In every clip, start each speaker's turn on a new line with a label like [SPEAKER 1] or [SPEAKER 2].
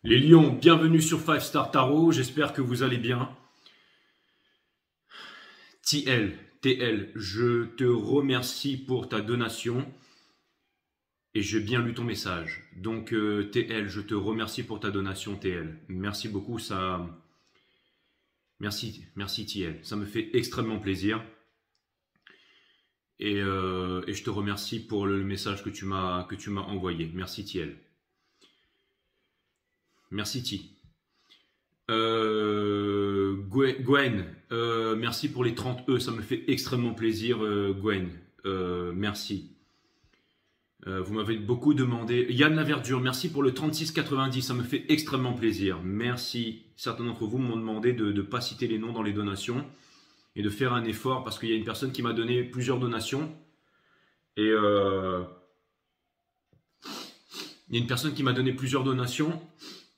[SPEAKER 1] Les lions, bienvenue sur 5 Star Tarot, j'espère que vous allez bien. TL, je te remercie pour ta donation et j'ai bien lu ton message. Donc TL, je te remercie pour ta donation TL. Merci beaucoup, ça... Merci TL, ça me fait extrêmement plaisir. Et je te remercie pour le message que tu m'as envoyé. Merci TL. Merci T. Gwen, merci pour les 30 E, ça me fait extrêmement plaisir Gwen, merci. Vous m'avez beaucoup demandé. Yann Laverdure, merci pour le 36,90, ça me fait extrêmement plaisir. Merci. Certains d'entre vous m'ont demandé de ne pas citer les noms dans les donations et de faire un effort parce qu'il y a une personne qui m'a donné plusieurs donations. Et il y a une personne qui m'a donné plusieurs donations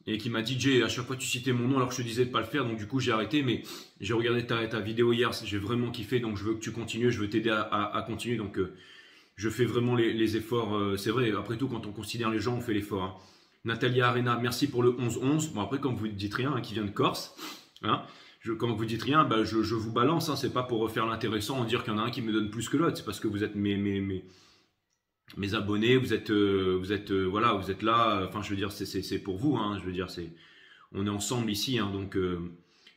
[SPEAKER 1] et qui m'a dit, Jay, à chaque fois tu citais mon nom alors que je te disais de pas le faire, donc du coup j'ai arrêté, mais j'ai regardé ta vidéo hier, j'ai vraiment kiffé, donc je veux que tu continues, je veux t'aider à continuer, donc je fais vraiment les efforts, c'est vrai, après tout quand on considère les gens, on fait l'effort. Hein. Natalia Arena, merci pour le 11-11, bon après comme vous ne dites rien, hein, qui vient de Corse, hein, quand vous dites rien, bah, je vous balance, hein, c'est pas pour refaire l'intéressant, en dire qu'il y en a un qui me donne plus que l'autre, c'est parce que vous êtes mes abonnés, vous êtes voilà, vous êtes là, enfin je veux dire c'est pour vous, hein, je veux dire on est ensemble ici, hein, donc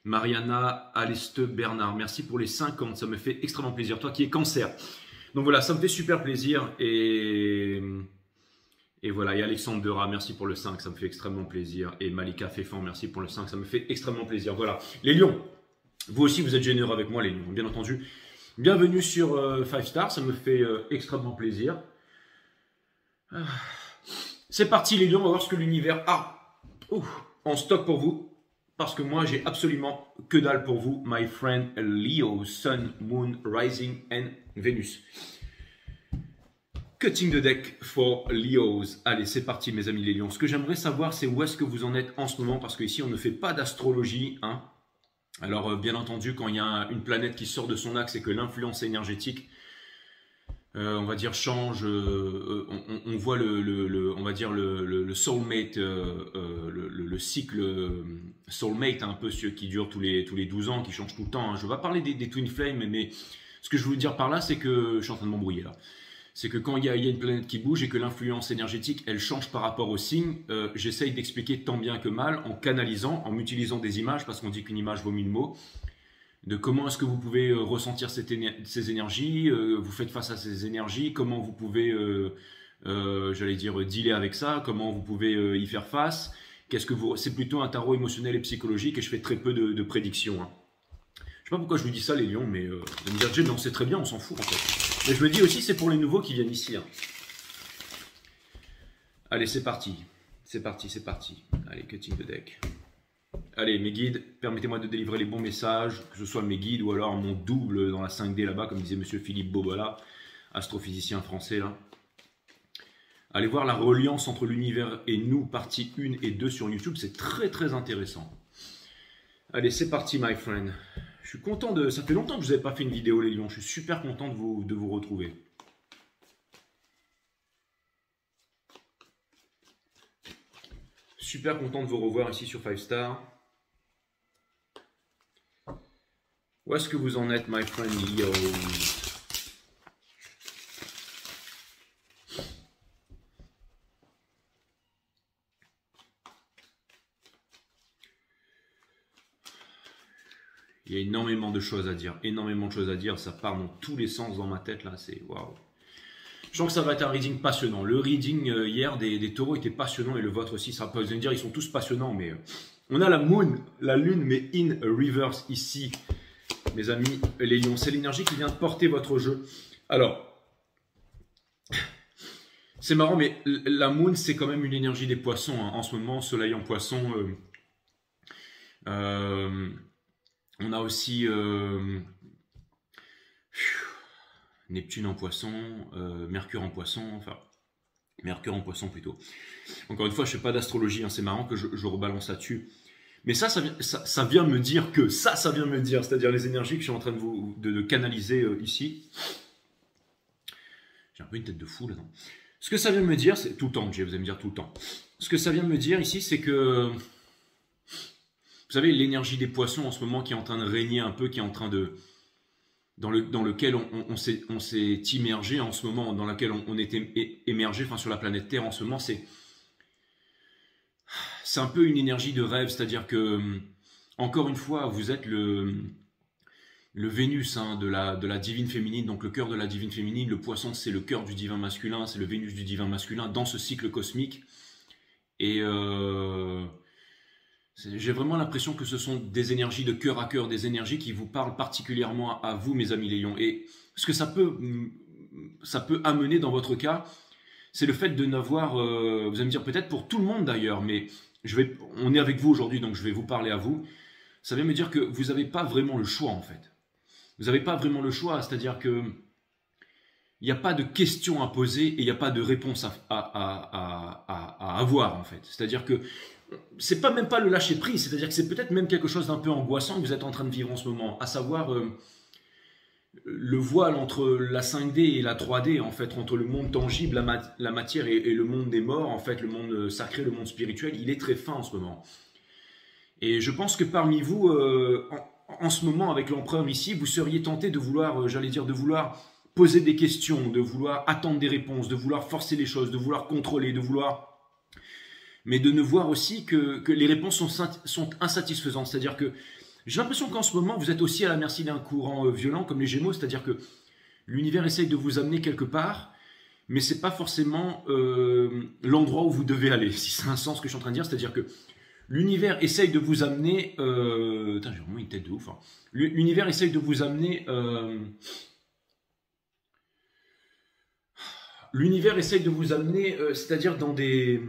[SPEAKER 1] Mariana Aleste Bernard, merci pour les 50, ça me fait extrêmement plaisir, toi qui es cancer, donc voilà, ça me fait super plaisir et voilà, et Alexandre Dera, merci pour le 5, ça me fait extrêmement plaisir, et Malika Féfan, merci pour le 5, ça me fait extrêmement plaisir, voilà, les lions, vous aussi vous êtes généreux avec moi les lions, bien entendu, bienvenue sur 5 Stars, ça me fait extrêmement plaisir. C'est parti les lions, on va voir ce que l'univers a en stock pour vous. Parce que moi j'ai absolument que dalle pour vous, my friend Leo, Sun, Moon, Rising and Venus. Cutting the deck for Leos. Allez, c'est parti mes amis les lions. Ce que j'aimerais savoir c'est où est-ce que vous en êtes en ce moment, parce qu'ici on ne fait pas d'astrologie. Hein. Alors bien entendu quand il y a une planète qui sort de son axe et que l'influence énergétique on va dire change, on voit on va dire le soulmate, le cycle soulmate un peu qui dure tous les 12 ans, qui change tout le temps. Hein. Je vais pas parler des twin flames, mais ce que je veux dire par là, c'est que je suis en train de m'embrouiller là. C'est que quand il y a une planète qui bouge et que l'influence énergétique, elle change par rapport au signe, j'essaye d'expliquer tant bien que mal en canalisant, en utilisant des images, parce qu'on dit qu'une image vaut 1000 mots. De comment est-ce que vous pouvez ressentir ces énergies, vous faites face à ces énergies, comment vous pouvez, j'allais dire, dealer avec ça, comment vous pouvez y faire face, c'est plutôt un tarot émotionnel et psychologique et je fais très peu de prédictions. Hein. Je sais pas pourquoi je vous dis ça les lions, mais vous allez me dire, Jay, non c'est très bien, on s'en fout en fait. Mais je me dis aussi c'est pour les nouveaux qui viennent ici. Hein. Allez c'est parti, c'est parti. Allez, cutting the deck. Allez, mes guides, permettez-moi de délivrer les bons messages, que ce soit mes guides ou alors mon double dans la 5D là-bas, comme disait monsieur Philippe Bobola, astrophysicien français là. Allez voir la reliance entre l'univers et nous, partie 1 et 2 sur YouTube, c'est très très intéressant. Allez, c'est parti, my friend. Je suis content de... Ça fait longtemps que je n'avais pas fait une vidéo, les lions, je suis super content de vous retrouver. Super content de vous revoir ici sur 5 Stars. Où est-ce que vous en êtes, my friend Leo? Il y a énormément de choses à dire, ça part dans tous les sens dans ma tête là, c'est waouh. Je sens que ça va être un reading passionnant. Le reading hier des taureaux était passionnant et le vôtre aussi, ça peut vous dire, ils sont tous passionnants, mais on a la moon, la lune, mais in reverse ici. Mes amis, les lions, c'est l'énergie qui vient porter votre jeu. Alors, c'est marrant, mais la moon, c'est quand même une énergie des poissons. Hein. En ce moment, soleil en poisson. On a aussi Neptune en poisson, Mercure en poisson, enfin, Mercure en poisson plutôt. Encore une fois, je ne fais pas d'astrologie, hein, c'est marrant que je rebalance là-dessus. Mais ça vient me dire que, ça vient me dire, c'est-à-dire les énergies que je suis en train de canaliser ici. J'ai un peu une tête de fou là. Ce que ça vient de me dire, c'est tout le temps, vous allez me dire tout le temps. Ce que ça vient de me dire ici, c'est que, vous savez, l'énergie des poissons en ce moment qui est en train de régner un peu, qui est en train de, dans lequel on s'est immergé en ce moment, dans lequel on est émergé, enfin sur la planète Terre en ce moment, c'est un peu une énergie de rêve, c'est-à-dire que, encore une fois, vous êtes le Vénus hein, de la divine féminine, donc le cœur de la divine féminine, le poisson c'est le cœur du divin masculin, c'est le Vénus du divin masculin dans ce cycle cosmique. Et j'ai vraiment l'impression que ce sont des énergies de cœur à cœur, des énergies qui vous parlent particulièrement à vous, mes amis les lions. Et ce que ça peut amener dans votre cas, c'est le fait de n'avoir, vous allez me dire peut-être pour tout le monde d'ailleurs, mais on est avec vous aujourd'hui, donc je vais vous parler à vous. Ça vient me dire que vous n'avez pas vraiment le choix en fait. Vous n'avez pas vraiment le choix, c'est-à-dire que il n'y a pas de questions à poser et il n'y a pas de réponse à avoir en fait. C'est-à-dire que c'est pas même pas le lâcher prise, c'est-à-dire que c'est peut-être même quelque chose d'un peu angoissant que vous êtes en train de vivre en ce moment, à savoir le voile entre la 5D et la 3D en fait, entre le monde tangible, la matière et le monde des morts en fait, le monde sacré, le monde spirituel, il est très fin en ce moment. Et je pense que parmi vous, en ce moment, avec l'empereur ici, vous seriez tenté de vouloir, j'allais dire, de vouloir poser des questions, de vouloir attendre des réponses, de vouloir forcer les choses, de vouloir contrôler, de vouloir... Mais de ne voir aussi que les réponses sont insatisfaisantes. C'est-à-dire que j'ai l'impression qu'en ce moment, vous êtes aussi à la merci d'un courant violent comme les Gémeaux, c'est-à-dire que l'univers essaye de vous amener quelque part, mais ce n'est pas forcément l'endroit où vous devez aller, si c'est un sens ce que je suis en train de dire, c'est-à-dire que l'univers essaye de vous amener... Putain, j'ai vraiment une tête de ouf. Hein. L'univers essaye de vous amener... L'univers essaye de vous amener, c'est-à-dire dans des...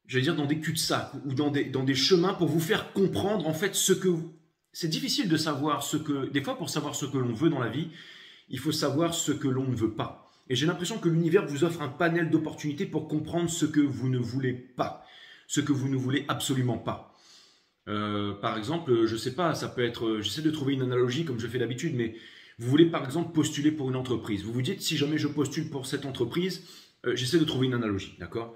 [SPEAKER 1] J'allais dire dans des cul-de-sac ou dans des chemins pour vous faire comprendre en fait ce que... C'est difficile de savoir ce que... Des fois, pour savoir ce que l'on veut dans la vie, il faut savoir ce que l'on ne veut pas. Et j'ai l'impression que l'univers vous offre un panel d'opportunités pour comprendre ce que vous ne voulez pas. Ce que vous ne voulez absolument pas. Par exemple, je ne sais pas, ça peut être... J'essaie de trouver une analogie comme je fais d'habitude, mais vous voulez par exemple postuler pour une entreprise. Vous vous dites, si jamais je postule pour cette entreprise, j'essaie de trouver une analogie, d'accord ?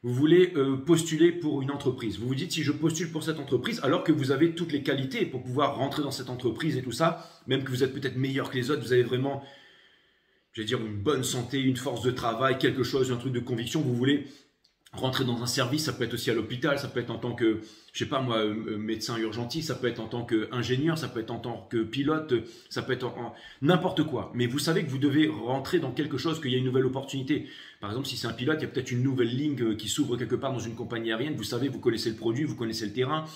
[SPEAKER 1] Vous voulez postuler pour une entreprise. Vous vous dites, si je postule pour cette entreprise, alors que vous avez toutes les qualités pour pouvoir rentrer dans cette entreprise et tout ça, même que vous êtes peut-être meilleur que les autres, vous avez vraiment, j'allais dire, une bonne santé, une force de travail, quelque chose, un truc de conviction, vous voulez rentrer dans un service, ça peut être aussi à l'hôpital, ça peut être en tant que, je sais pas moi, médecin urgentiste, ça peut être en tant qu'ingénieur, ça peut être en tant que pilote, ça peut être en n'importe quoi. Mais vous savez que vous devez rentrer dans quelque chose, qu'il y a une nouvelle opportunité. Par exemple, si c'est un pilote, il y a peut-être une nouvelle ligne qui s'ouvre quelque part dans une compagnie aérienne. Vous savez, vous connaissez le produit, vous connaissez le terrain.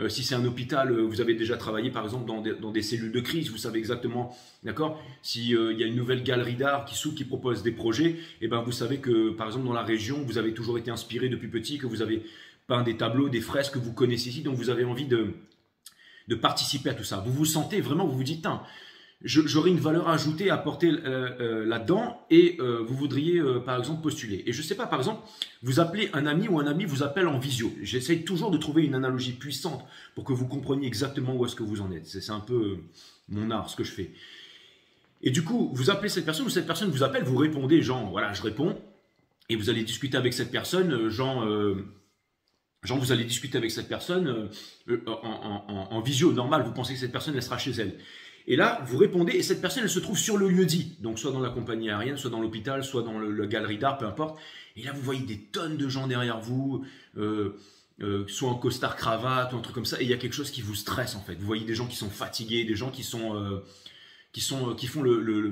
[SPEAKER 1] Si c'est un hôpital, vous avez déjà travaillé par exemple dans des cellules de crise, vous savez exactement, d'accord. Si il y a une nouvelle galerie d'art qui s'ouvre, qui propose des projets, et ben vous savez que par exemple dans la région, vous avez toujours été inspiré depuis petit, que vous avez peint des tableaux, des fresques que vous connaissez ici, donc vous avez envie de participer à tout ça. Vous vous sentez vraiment, vous vous dites, j'aurais une valeur ajoutée à apporter là-dedans et vous voudriez par exemple postuler. Et je ne sais pas, par exemple, vous appelez un ami ou un ami vous appelle en visio. J'essaye toujours de trouver une analogie puissante pour que vous compreniez exactement où est-ce que vous en êtes. C'est un peu mon art, ce que je fais. Et du coup, vous appelez cette personne ou cette personne vous appelle, vous répondez, genre, voilà, je réponds. Et vous allez discuter avec cette personne, genre vous allez discuter avec cette personne en visio, normal, vous pensez que cette personne, elle sera chez elle. Et là, vous répondez et cette personne, elle se trouve sur le lieu dit. Donc, soit dans la compagnie aérienne, soit dans l'hôpital, soit dans la galerie d'art, peu importe. Et là, vous voyez des tonnes de gens derrière vous, soit en costard cravate ou un truc comme ça. Et il y a quelque chose qui vous stresse, en fait. Vous voyez des gens qui sont fatigués, des gens qui font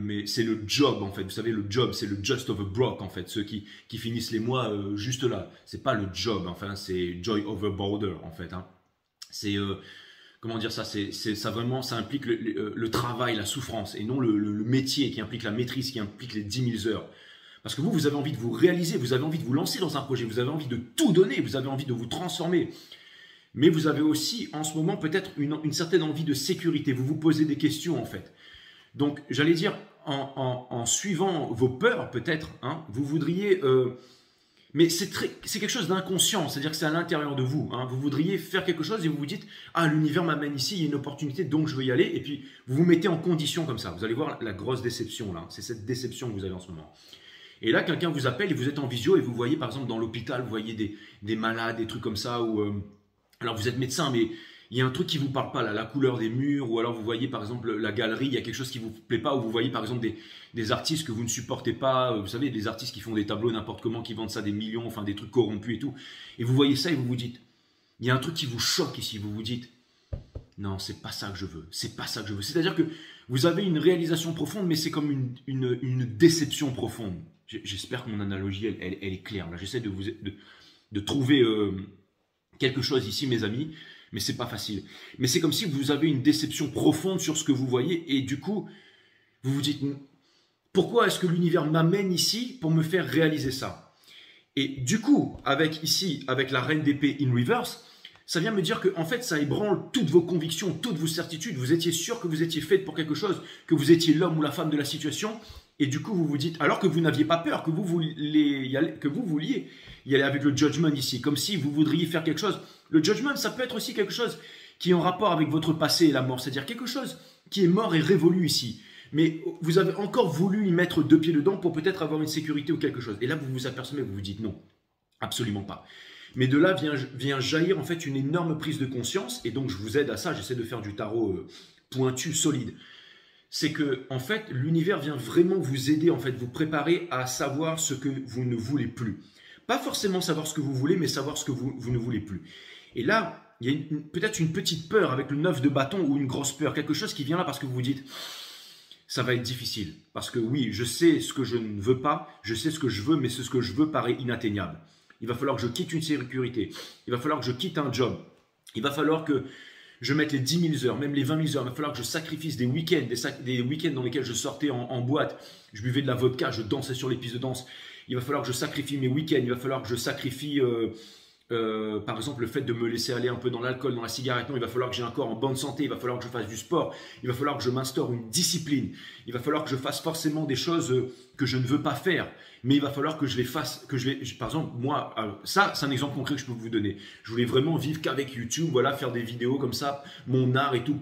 [SPEAKER 1] mais c'est le job, en fait. Vous savez, le job, c'est le just of a broke, en fait. Ceux qui finissent les mois juste là. C'est pas le job, enfin, c'est joy over border, en fait. Hein. C'est... comment dire ça, ça vraiment, ça implique le travail, la souffrance, et non le métier qui implique la maîtrise, qui implique les 10 000 heures. Parce que vous avez envie de vous réaliser, vous avez envie de vous lancer dans un projet, vous avez envie de tout donner, vous avez envie de vous transformer. Mais vous avez aussi, en ce moment, peut-être une certaine envie de sécurité. Vous vous posez des questions, en fait. Donc, j'allais dire, en suivant vos peurs, peut-être, hein, vous voudriez... mais c'est quelque chose d'inconscient, c'est-à-dire que c'est à l'intérieur de vous. Hein. Vous voudriez faire quelque chose et vous vous dites « Ah, l'univers m'amène ici, il y a une opportunité, donc je veux y aller. » Et puis, vous vous mettez en condition comme ça. Vous allez voir la grosse déception, là. C'est cette déception que vous avez en ce moment. Et là, quelqu'un vous appelle et vous êtes en visio et vous voyez, par exemple, dans l'hôpital, vous voyez des malades, des trucs comme ça. Alors, vous êtes médecin, mais il y a un truc qui ne vous parle pas, là, la couleur des murs, ou alors vous voyez, par exemple, la galerie, il y a quelque chose qui ne vous plaît pas, ou vous voyez, par exemple, des artistes que vous ne supportez pas. Vous savez, des artistes qui font des tableaux n'importe comment, qui vendent ça des millions, enfin, des trucs corrompus et tout. Et vous voyez ça et vous vous dites, il y a un truc qui vous choque ici. Vous vous dites, non, c'est pas ça que je veux. C'est pas ça que je veux. C'est-à-dire que vous avez une réalisation profonde, mais c'est comme une déception profonde. J'espère que mon analogie, elle est claire. Là, j'essaie de trouver quelque chose ici, mes amis, mais c'est pas facile. Mais c'est comme si vous avez une déception profonde sur ce que vous voyez, et du coup, vous vous dites, pourquoi est-ce que l'univers m'amène ici pour me faire réaliser ça? Et du coup, avec la reine d'épée in reverse, ça vient me dire que en fait, ça ébranle toutes vos convictions, toutes vos certitudes. Vous étiez sûr que vous étiez fait pour quelque chose, que vous étiez l'homme ou la femme de la situation. Et du coup, vous vous dites, alors que vous n'aviez pas peur, que vous vouliez y aller avec le judgment ici, comme si vous voudriez faire quelque chose. Le judgment, ça peut être aussi quelque chose qui est en rapport avec votre passé et la mort, c'est-à-dire quelque chose qui est mort et révolu ici. Mais vous avez encore voulu y mettre deux pieds dedans pour peut-être avoir une sécurité ou quelque chose. Et là, vous vous apercevez, vous vous dites non, absolument pas. Mais de là vient jaillir en fait une énorme prise de conscience, et donc je vous aide à ça, j'essaie de faire du tarot pointu, solide. C'est que en fait, l'univers vient vraiment vous aider, en fait, vous préparer à savoir ce que vous ne voulez plus. Pas forcément savoir ce que vous voulez, mais savoir ce que vous ne voulez plus. Et là, il y a peut-être une petite peur avec le 9 de bâton, ou une grosse peur, quelque chose qui vient là parce que vous vous dites, ça va être difficile. Parce que oui, je sais ce que je ne veux pas, je sais ce que je veux, mais ce que je veux paraît inatteignable. Il va falloir que je quitte une sécurité. Il va falloir que je quitte un job. Il va falloir que je mette les 10 000 heures, même les 20 000 heures. Il va falloir que je sacrifie des week-ends, des week-ends dans lesquels je sortais en boîte. Je buvais de la vodka, je dansais sur les pistes de danse. Il va falloir que je sacrifie mes week-ends. Il va falloir que je sacrifie, par exemple, le fait de me laisser aller un peu dans l'alcool, dans la cigarette. Non, il va falloir que j'ai un corps en bonne santé. Il va falloir que je fasse du sport. Il va falloir que je m'instaure une discipline. Il va falloir que je fasse forcément des choses que je ne veux pas faire. Mais il va falloir que je les fasse, par exemple, moi, ça, c'est un exemple concret que je peux vous donner. Je voulais vraiment vivre qu'avec YouTube, voilà, faire des vidéos comme ça, mon art et tout,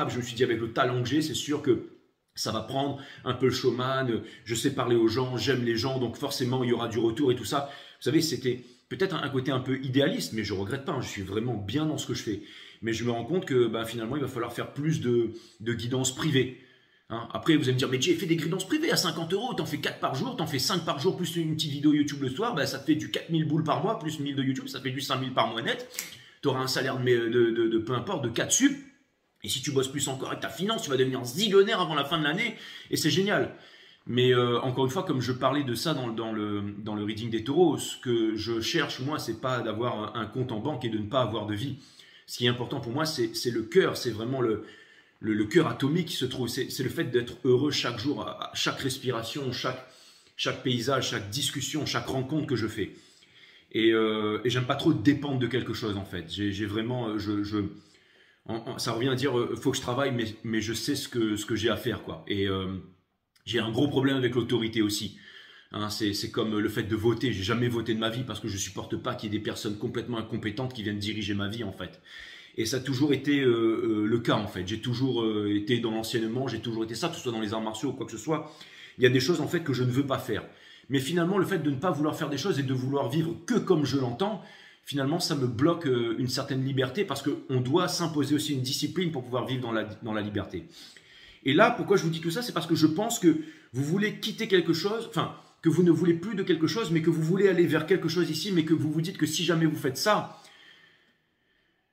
[SPEAKER 1] je me suis dit, avec le talent que j'ai, c'est sûr que ça va prendre un peu le showman, je sais parler aux gens, j'aime les gens, donc forcément, il y aura du retour et tout ça. Vous savez, c'était peut-être un côté un peu idéaliste, mais je ne regrette pas, hein, je suis vraiment bien dans ce que je fais. Mais je me rends compte que finalement, il va falloir faire plus de guidance privée. Hein, après, vous allez me dire, mais j'ai fait des guidances privées à 50 €, t'en fais 4 par jour, t'en fais 5 par jour, plus une petite vidéo YouTube le soir, ça te fait du 4000 boules par mois, plus 1000 de YouTube, ça fait du 5000 par mois net. Tu auras un salaire de peu importe, de 4 sub. Et si tu bosses plus encore avec ta finance, tu vas devenir zillionnaire avant la fin de l'année, et c'est génial. Mais encore une fois, comme je parlais de ça dans le reading des taureaux, ce que je cherche, moi, c'est pas d'avoir un compte en banque et de ne pas avoir de vie. Ce qui est important pour moi, c'est le cœur, c'est vraiment le cœur atomique qui se trouve, c'est le fait d'être heureux chaque jour, à chaque respiration, chaque paysage, chaque discussion, chaque rencontre que je fais. Et j'aime pas trop dépendre de quelque chose en fait. J'ai vraiment, ça revient à dire, faut que je travaille, mais je sais ce que j'ai à faire quoi. Et j'ai un gros problème avec l'autorité aussi. Hein, c'est comme le fait de voter. J'ai jamais voté de ma vie parce que je supporte pas qu'il y ait des personnes complètement incompétentes qui viennent diriger ma vie en fait. Et ça a toujours été le cas en fait. J'ai toujours été dans l'enseignement, j'ai toujours été ça, que ce soit dans les arts martiaux ou quoi que ce soit. Il y a des choses en fait que je ne veux pas faire. Mais finalement, le fait de ne pas vouloir faire des choses et de vouloir vivre que comme je l'entends, finalement, ça me bloque une certaine liberté parce qu'on doit s'imposer aussi une discipline pour pouvoir vivre dans la liberté. Et là, pourquoi je vous dis tout ça, c'est parce que je pense que vous voulez quitter quelque chose, enfin, que vous ne voulez plus de quelque chose, mais que vous voulez aller vers quelque chose ici, mais que vous vous dites que si jamais vous faites ça,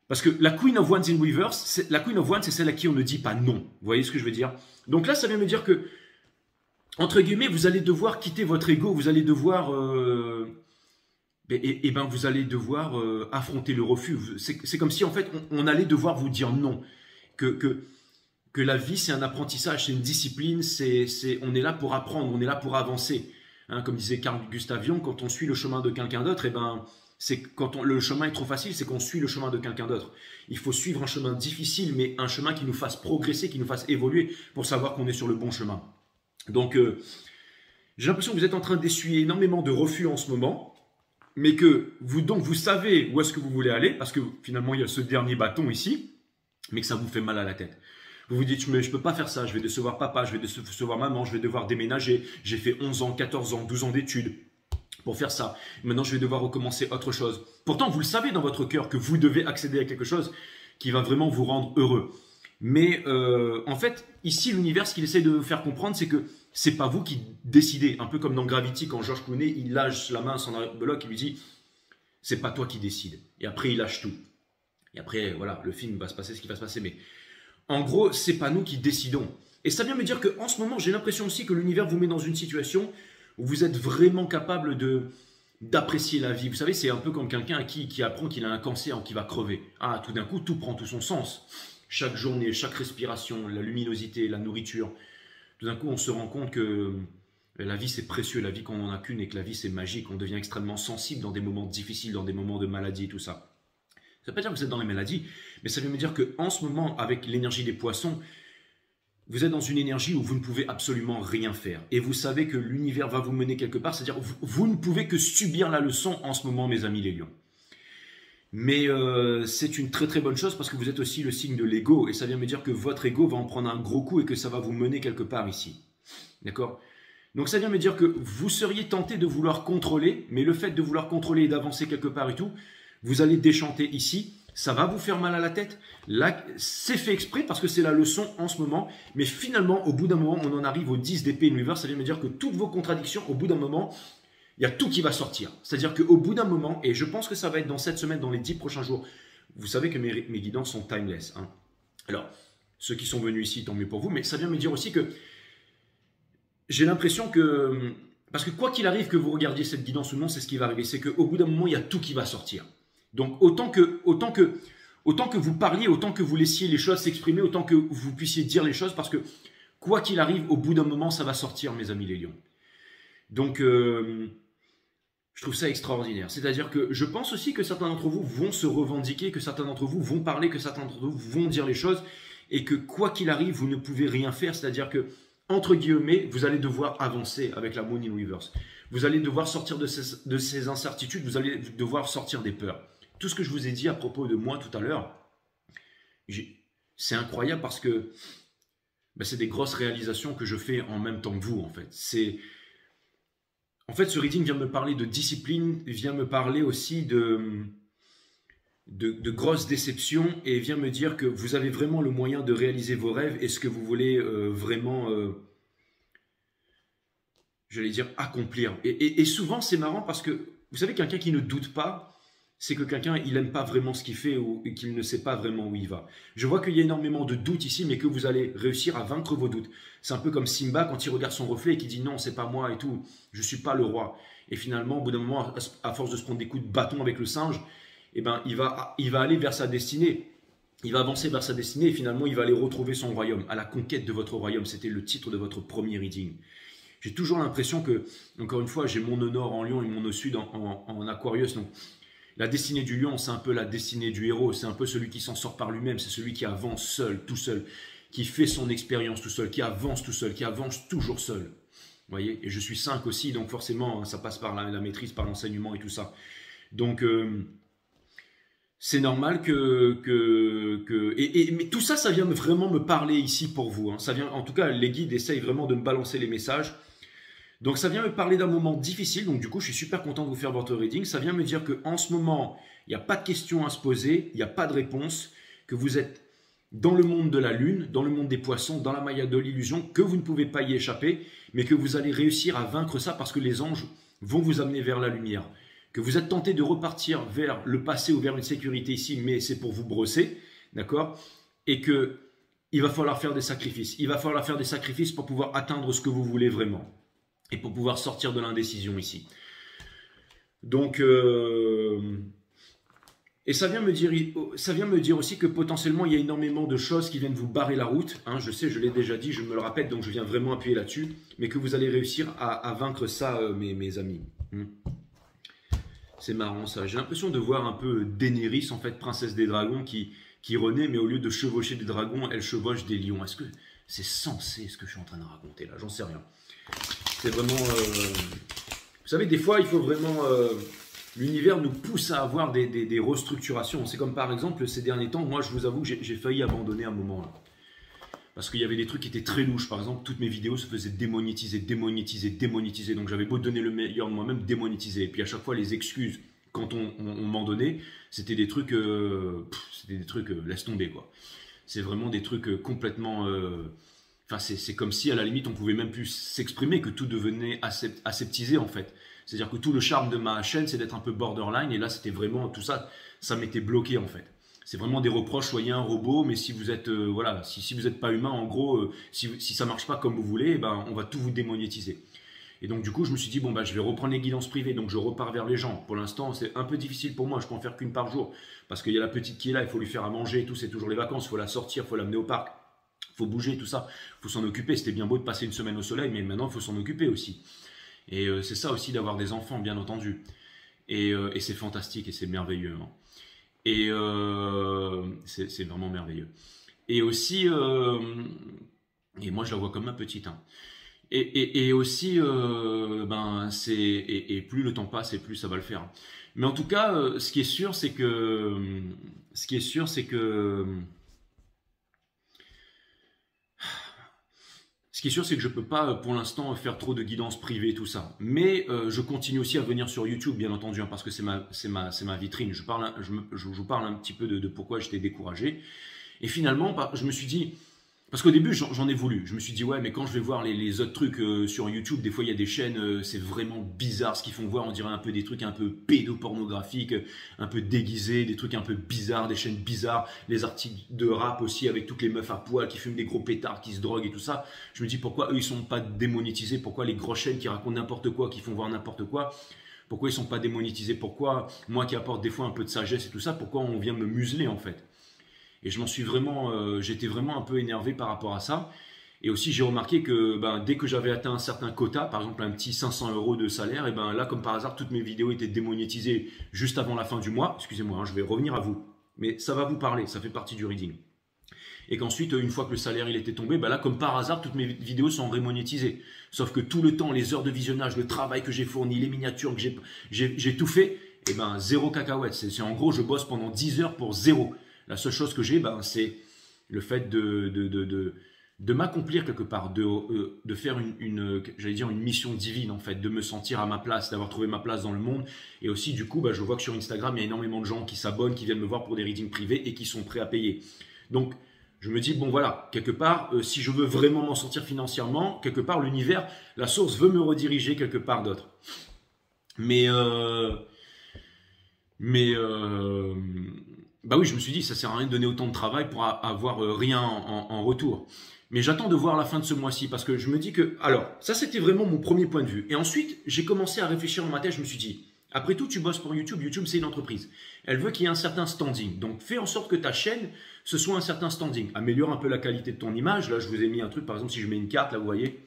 [SPEAKER 1] parce que la Queen of Wands in Reverse, la Queen of Wands, c'est celle à qui on ne dit pas non. Vous voyez ce que je veux dire? Donc là, ça vient me dire que, entre guillemets, vous allez devoir quitter votre ego, vous allez devoir, vous allez devoir affronter le refus. C'est comme si, en fait, on allait devoir vous dire non. Que la vie, c'est un apprentissage, c'est une discipline, on est là pour apprendre, on est là pour avancer. Hein, comme disait Carl Gustav Jung, quand on suit le chemin de quelqu'un d'autre, c'est quand le chemin est trop facile, c'est qu'on suit le chemin de quelqu'un d'autre. Il faut suivre un chemin difficile, mais un chemin qui nous fasse progresser, qui nous fasse évoluer pour savoir qu'on est sur le bon chemin. Donc, j'ai l'impression que vous êtes en train d'essuyer énormément de refus en ce moment, mais que vous savez où est-ce que vous voulez aller, parce que finalement, il y a ce dernier bâton ici, mais que ça vous fait mal à la tête. Vous vous dites, mais je peux pas faire ça, je vais décevoir papa, je vais décevoir maman, je vais devoir déménager. J'ai fait 11 ans, 14 ans, 12 ans d'études pour faire ça. Maintenant, je vais devoir recommencer autre chose. Pourtant, vous le savez dans votre cœur que vous devez accéder à quelque chose qui va vraiment vous rendre heureux. Mais en fait, ici, l'univers, ce qu'il essaie de vous faire comprendre, c'est que c'est pas vous qui décidez. Un peu comme dans Gravity, quand George Clooney, il lâche la main à son bloc, il lui dit, c'est pas toi qui décides. Et après, il lâche tout. Et après, voilà, le film va se passer ce qui va se passer. Mais en gros, c'est pas nous qui décidons. Et ça vient me dire qu'en ce moment, j'ai l'impression aussi que l'univers vous met dans une situation où vous êtes vraiment capable d'apprécier la vie. Vous savez, c'est un peu comme quelqu'un qui apprend qu'il a un cancer ou qu'il va crever. Ah, tout d'un coup, tout prend tout son sens. Chaque journée, chaque respiration, la luminosité, la nourriture. Tout d'un coup, on se rend compte que la vie, c'est précieux, la vie qu'on n'en a qu'une et que la vie, c'est magique. On devient extrêmement sensible dans des moments difficiles, dans des moments de maladie et tout ça. Ça ne veut pas dire que vous êtes dans les maladies, mais ça veut me dire qu'en ce moment, avec l'énergie des poissons, vous êtes dans une énergie où vous ne pouvez absolument rien faire. Et vous savez que l'univers va vous mener quelque part, c'est-à-dire vous ne pouvez que subir la leçon en ce moment, mes amis les lions. Mais c'est une très très bonne chose parce que vous êtes aussi le signe de l'ego et ça vient me dire que votre ego va en prendre un gros coup et que ça va vous mener quelque part ici. D'accord? Donc ça vient me dire que vous seriez tenté de vouloir contrôler, mais le fait de vouloir contrôler et d'avancer quelque part et tout, vous allez déchanter ici, ça va vous faire mal à la tête. Là, c'est fait exprès parce que c'est la leçon en ce moment, mais finalement, au bout d'un moment, on en arrive au 10 d'épée Universe, ça vient me dire que toutes vos contradictions, au bout d'un moment, il y a tout qui va sortir. C'est-à-dire qu'au bout d'un moment, et je pense que ça va être dans cette semaine, dans les 10 prochains jours, vous savez que mes guidances sont timeless. Hein. Alors, ceux qui sont venus ici, tant mieux pour vous, mais ça vient me dire aussi que j'ai l'impression que, parce que quoi qu'il arrive que vous regardiez cette guidance ou non, c'est ce qui va arriver, c'est qu'au bout d'un moment, il y a tout qui va sortir. Donc, autant que vous parliez, autant que vous laissiez les choses s'exprimer, autant que vous puissiez dire les choses, parce que quoi qu'il arrive, au bout d'un moment, ça va sortir, mes amis les lions. Donc, je trouve ça extraordinaire. C'est-à-dire que je pense aussi que certains d'entre vous vont se revendiquer, que certains d'entre vous vont parler, que certains d'entre vous vont dire les choses, et que quoi qu'il arrive, vous ne pouvez rien faire. C'est-à-dire que, entre guillemets, vous allez devoir avancer avec la Moon in Reverse. Vous allez devoir sortir de ces incertitudes, vous allez devoir sortir des peurs. Tout ce que je vous ai dit à propos de moi tout à l'heure, c'est incroyable parce que c'est des grosses réalisations que je fais en même temps que vous, en fait. En fait, ce reading vient me parler de discipline, vient me parler aussi de grosses déceptions et vient me dire que vous avez vraiment le moyen de réaliser vos rêves et ce que vous voulez vraiment, j'allais dire, accomplir. Et souvent, c'est marrant parce que, vous savez, quelqu'un qui ne doute pas, c'est que quelqu'un, il n'aime pas vraiment ce qu'il fait ou qu'il ne sait pas vraiment où il va. Je vois qu'il y a énormément de doutes ici, mais que vous allez réussir à vaincre vos doutes. C'est un peu comme Simba quand il regarde son reflet et qui dit non, c'est pas moi et tout, je suis pas le roi. Et finalement, au bout d'un moment, à force de se prendre des coups de bâton avec le singe, eh ben, il va aller vers sa destinée. Il va avancer vers sa destinée et finalement, il va aller retrouver son royaume. À la conquête de votre royaume, c'était le titre de votre premier reading. J'ai toujours l'impression que, encore une fois, j'ai mon nœud nord en lion et mon nœud sud en Aquarius, donc la destinée du lion, c'est un peu la destinée du héros, c'est un peu celui qui s'en sort par lui-même, c'est celui qui avance seul, tout seul, qui fait son expérience tout seul, qui avance tout seul, qui avance toujours seul. Vous voyez? Et je suis 5 aussi, donc forcément, ça passe par la maîtrise, par l'enseignement et tout ça. Donc, c'est normal mais tout ça, ça vient vraiment me parler ici pour vous. Hein. Ça vient, en tout cas, les guides essayent vraiment de me balancer les messages. Donc ça vient me parler d'un moment difficile, donc du coup je suis super content de vous faire votre reading. Ça vient me dire qu'en ce moment, il n'y a pas de questions à se poser, il n'y a pas de réponse, que vous êtes dans le monde de la lune, dans le monde des poissons, dans la maya de l'illusion, que vous ne pouvez pas y échapper, mais que vous allez réussir à vaincre ça parce que les anges vont vous amener vers la lumière. Que vous êtes tenté de repartir vers le passé ou vers une sécurité ici, mais c'est pour vous brosser, d'accord? Et que il va falloir faire des sacrifices. Il va falloir faire des sacrifices pour pouvoir atteindre ce que vous voulez vraiment. Et pour pouvoir sortir de l'indécision ici. Donc, et ça vient me dire aussi que potentiellement, il y a énormément de choses qui viennent vous barrer la route. Hein, je sais, je l'ai déjà dit, je me le répète, donc je viens vraiment appuyer là-dessus. Mais que vous allez réussir à vaincre ça, mes amis. C'est marrant ça. J'ai l'impression de voir un peu Daenerys, en fait, princesse des dragons, qui renaît, mais au lieu de chevaucher des dragons, elle chevauche des lions. Est-ce que c'est censé ce que je suis en train de raconter là? J'en sais rien. C'est vraiment... Vous savez, des fois, il faut vraiment... L'univers nous pousse à avoir des restructurations. C'est comme par exemple, ces derniers temps, moi, je vous avoue que j'ai failli abandonner un moment. Là. parce qu'il y avait des trucs qui étaient très louches. Par exemple, toutes mes vidéos se faisaient démonétiser, démonétiser, démonétiser. Donc j'avais beau donner le meilleur de moi-même, démonétiser. Et puis à chaque fois, les excuses, quand on m'en donnait, c'était des trucs, laisse tomber quoi. C'est vraiment des trucs complètement... Enfin, c'est comme si à la limite on pouvait même plus s'exprimer, que tout devenait aseptisé en fait. C'est-à-dire que tout le charme de ma chaîne, c'est d'être un peu borderline, et là c'était vraiment tout ça, ça m'était bloqué en fait. C'est vraiment des reproches, soyez un robot, mais si vous êtes voilà, si vous n'êtes pas humain, en gros, si ça marche pas comme vous voulez, eh ben on va tout vous démonétiser. Et donc du coup, je me suis dit bon bah je vais reprendre les guidances privées, donc je repars vers les gens. Pour l'instant, c'est un peu difficile pour moi, je peux en faire qu'une par jour, parce qu'il y a la petite qui est là, il faut lui faire à manger, et tout, c'est toujours les vacances, il faut la sortir, il faut l'amener au parc. Faut bouger, tout ça, faut s'en occuper. C'était bien beau de passer une semaine au soleil, mais maintenant il faut s'en occuper aussi. Et c'est ça aussi d'avoir des enfants, bien entendu. Et c'est fantastique et c'est merveilleux. Hein. Et c'est vraiment merveilleux. Et aussi, et moi je la vois comme ma petite. Hein. Et aussi, et plus le temps passe et plus ça va le faire. Mais en tout cas, ce qui est sûr, c'est que ce qui est sûr, c'est que je ne peux pas pour l'instant faire trop de guidance privée, tout ça. Mais je continue aussi à venir sur YouTube, bien entendu, hein, parce que c'est ma vitrine. Je vous parle un petit peu de pourquoi j'étais découragé. Et finalement, je me suis dit, parce qu'au début, j'en ai voulu. Je me suis dit, ouais, mais quand je vais voir les autres trucs sur YouTube, des fois, il y a des chaînes, c'est vraiment bizarre ce qu'ils font voir. On dirait un peu des trucs un peu pédopornographiques, un peu déguisés, des trucs un peu bizarres, des chaînes bizarres. Les articles de rap aussi, avec toutes les meufs à poil qui fument des gros pétards, qui se droguent et tout ça. Je me dis, pourquoi eux, ils sont pas démonétisés? Pourquoi les grosses chaînes qui racontent n'importe quoi, qui font voir n'importe quoi, pourquoi ils sont pas démonétisés? Pourquoi moi qui apporte des fois un peu de sagesse et tout ça, pourquoi on vient me museler en fait? Et je m'en suis vraiment, j'étais vraiment un peu énervé par rapport à ça. Et aussi, j'ai remarqué que dès que j'avais atteint un certain quota, par exemple un petit 500 € de salaire, et là, comme par hasard, toutes mes vidéos étaient démonétisées juste avant la fin du mois. Excusez-moi, hein, je vais revenir à vous. Mais ça va vous parler, ça fait partie du reading. Et qu'ensuite, une fois que le salaire il était tombé, là, comme par hasard, toutes mes vidéos sont rémonétisées. Sauf que tout le temps, les heures de visionnage, le travail que j'ai fourni, les miniatures que j'ai tout fait, et zéro cacahuète. C'est en gros, je bosse pendant 10 heures pour zéro. La seule chose que j'ai, c'est le fait de m'accomplir quelque part, de faire j'allais dire une mission divine en fait, de me sentir à ma place, d'avoir trouvé ma place dans le monde. Et aussi, du coup, je vois que sur Instagram, il y a énormément de gens qui s'abonnent, qui viennent me voir pour des readings privés et qui sont prêts à payer. Donc, je me dis, bon voilà, quelque part, si je veux vraiment m'en sortir financièrement, quelque part, l'univers, la source veut me rediriger quelque part d'autre. Bah oui, je me suis dit, ça sert à rien de donner autant de travail pour avoir rien en retour. Mais j'attends de voir la fin de ce mois-ci parce que je me dis que... Alors, ça c'était vraiment mon premier point de vue. Et ensuite, j'ai commencé à réfléchir dans ma tête, je me suis dit, après tout, tu bosses pour YouTube, YouTube c'est une entreprise. Elle veut qu'il y ait un certain standing. Donc, fais en sorte que ta chaîne, ce soit un certain standing. Améliore un peu la qualité de ton image. Là, je vous ai mis un truc, par exemple, si je mets une carte, là, vous voyez,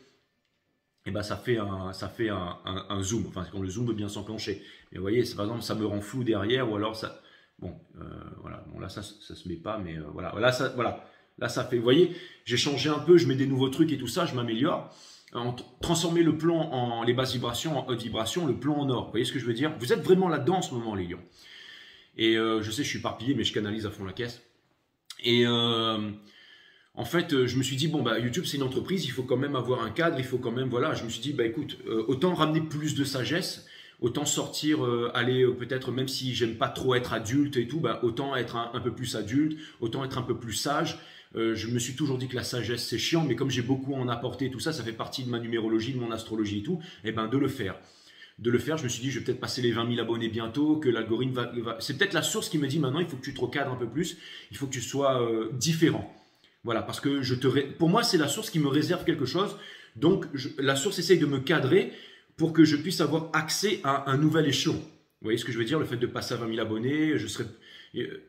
[SPEAKER 1] ça fait un zoom. Enfin, quand le zoom veut bien s'enclencher. Mais vous voyez, par exemple, ça me rend flou derrière ou alors ça... Bon, voilà, bon là ça se met pas, mais voilà, là ça fait, vous voyez, j'ai changé un peu, je mets des nouveaux trucs et tout ça, je m'améliore. Transformer le plan en les basses vibrations en haute vibration, le plan en or, vous voyez ce que je veux dire? Vous êtes vraiment là-dedans en ce moment les lions. Et je sais, je suis éparpillé, mais je canalise à fond la caisse. Et en fait, je me suis dit, YouTube c'est une entreprise, il faut quand même avoir un cadre, il faut quand même, voilà, je me suis dit, écoute, autant ramener plus de sagesse, autant sortir, aller peut-être, même si j'aime pas trop être adulte et tout, autant être un peu plus adulte, autant être un peu plus sage. Je me suis toujours dit que la sagesse c'est chiant, mais comme j'ai beaucoup en apporté, tout ça, ça fait partie de ma numérologie, de mon astrologie et tout, et de le faire. De le faire, je me suis dit, je vais peut-être passer les 20 000 abonnés bientôt, que l'algorithme va... C'est peut-être la source qui me dit maintenant, il faut que tu te recadres un peu plus, il faut que tu sois différent. Voilà, parce que pour moi, c'est la source qui me réserve quelque chose. Donc, la source essaye de me cadrer pour que je puisse avoir accès à un nouvel échelon. Vous voyez ce que je veux dire? Le fait de passer à 20 000 abonnés, je serai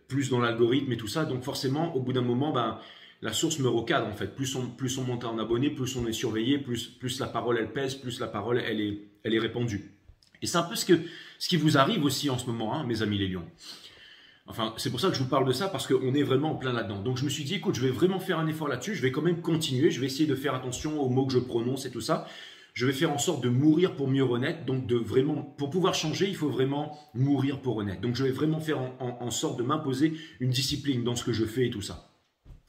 [SPEAKER 1] plus dans l'algorithme et tout ça. Donc forcément, au bout d'un moment, la source me recadre en fait. Plus on monte en abonnés, plus on est surveillé, plus la parole elle pèse, plus la parole elle est répandue. Et c'est un peu ce qui vous arrive aussi en ce moment, hein, mes amis les lions. Enfin, c'est pour ça que je vous parle de ça, parce qu'on est vraiment en plein là-dedans. Donc je me suis dit, écoute, je vais vraiment faire un effort là-dessus, je vais quand même continuer, je vais essayer de faire attention aux mots que je prononce et tout ça. Je vais faire en sorte de mourir pour mieux renaître. Donc, pour pouvoir changer, il faut vraiment mourir pour renaître. Donc, je vais vraiment faire en sorte de m'imposer une discipline dans ce que je fais et tout ça.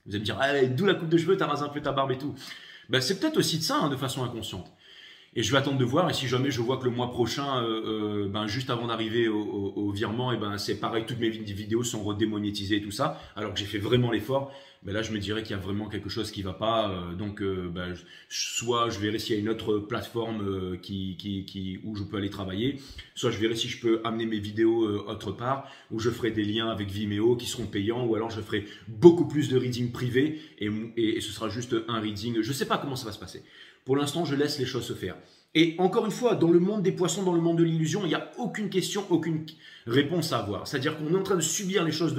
[SPEAKER 1] Vous allez me dire, ah, d'où la coupe de cheveux, t'as rasé un peu ta barbe et tout. Ben, c'est peut-être aussi de ça, hein, de façon inconsciente. Et je vais attendre de voir, et si jamais je vois que le mois prochain, ben, juste avant d'arriver au virement, et ben, c'est pareil, toutes mes vidéos sont redémonétisées et tout ça, alors que j'ai fait vraiment l'effort, ben là je me dirais qu'il y a vraiment quelque chose qui va pas, donc ben, soit je verrai s'il y a une autre plateforme où je peux aller travailler, soit je verrai si je peux amener mes vidéos autre part, où je ferai des liens avec Vimeo qui seront payants, ou alors je ferai beaucoup plus de reading privé, et ce sera juste un reading, je sais pas comment ça va se passer. Pour l'instant, je laisse les choses se faire. Et encore une fois, dans le monde des poissons, dans le monde de l'illusion, il n'y a aucune question, aucune réponse à avoir. C'est-à-dire qu'on est en train de subir les choses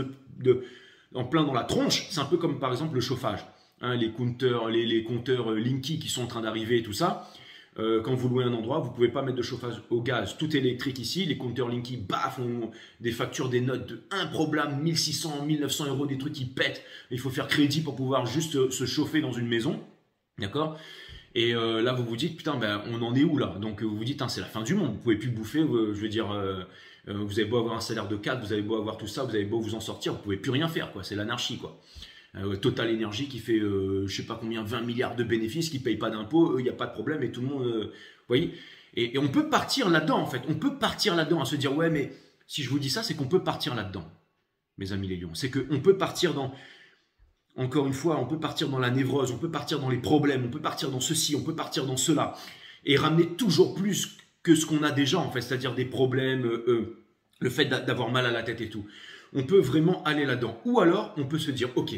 [SPEAKER 1] en plein dans la tronche. C'est un peu comme par exemple le chauffage. Hein, les compteurs Linky qui sont en train d'arriver et tout ça. Quand vous louez un endroit, vous ne pouvez pas mettre de chauffage au gaz. Tout est électrique ici. Les compteurs Linky, baf, ont des factures, des notes de improbables, 1600, 1900 euros, des trucs qui pètent. Il faut faire crédit pour pouvoir juste se chauffer dans une maison. D'accord ? Et là, vous vous dites, putain, ben, on en est où là? Donc, vous vous dites, c'est la fin du monde, vous pouvez plus bouffer, je veux dire, vous avez beau avoir un salaire de 4, vous avez beau avoir tout ça, vous avez beau vous en sortir, vous pouvez plus rien faire, quoi. C'est l'anarchie, quoi. Total Energy qui fait, je sais pas combien, 20 milliards de bénéfices, qui paye pas d'impôts, il n'y a pas de problème, et tout le monde, vous voyez. Et on peut partir là-dedans, en fait. On peut partir là-dedans, à se dire, ouais, mais si je vous dis ça, c'est qu'on peut partir là-dedans, mes amis les lions. C'est qu'on peut partir dans... Encore une fois, on peut partir dans la névrose, on peut partir dans les problèmes, on peut partir dans ceci, on peut partir dans cela, et ramener toujours plus que ce qu'on a déjà, en fait, c'est-à-dire des problèmes, le fait d'avoir mal à la tête et tout. On peut vraiment aller là-dedans. Ou alors, on peut se dire, ok,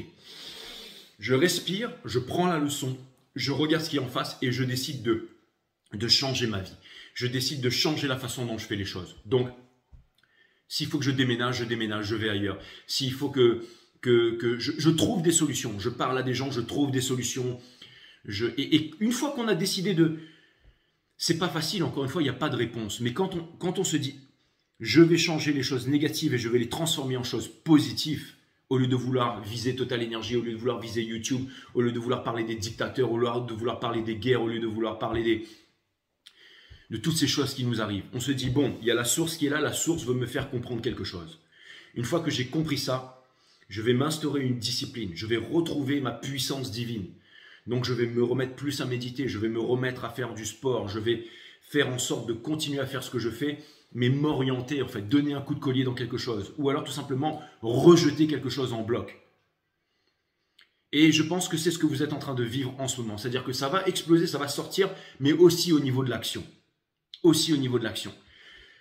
[SPEAKER 1] je respire, je prends la leçon, je regarde ce qui est en face et je décide de changer ma vie. Je décide de changer la façon dont je fais les choses. Donc, s'il faut que je déménage, je vais ailleurs. S'il faut que je trouve des solutions. Je parle à des gens, je trouve des solutions. Et une fois qu'on a décidé de... C'est pas facile, encore une fois, il n'y a pas de réponse. Mais quand on se dit, je vais changer les choses négatives et je vais les transformer en choses positives, au lieu de vouloir viser Total Energy, au lieu de vouloir viser YouTube, au lieu de vouloir parler des dictateurs, au lieu de vouloir parler des guerres, au lieu de vouloir parler de toutes ces choses qui nous arrivent. On se dit, bon, il y a la source qui est là, la source veut me faire comprendre quelque chose. Une fois que j'ai compris ça, je vais m'instaurer une discipline, je vais retrouver ma puissance divine. Donc je vais me remettre plus à méditer, je vais me remettre à faire du sport, je vais faire en sorte de continuer à faire ce que je fais, mais m'orienter, en fait, donner un coup de collier dans quelque chose. Ou alors tout simplement rejeter quelque chose en bloc. Et je pense que c'est ce que vous êtes en train de vivre en ce moment. C'est-à-dire que ça va exploser, ça va sortir, mais aussi au niveau de l'action. Aussi au niveau de l'action.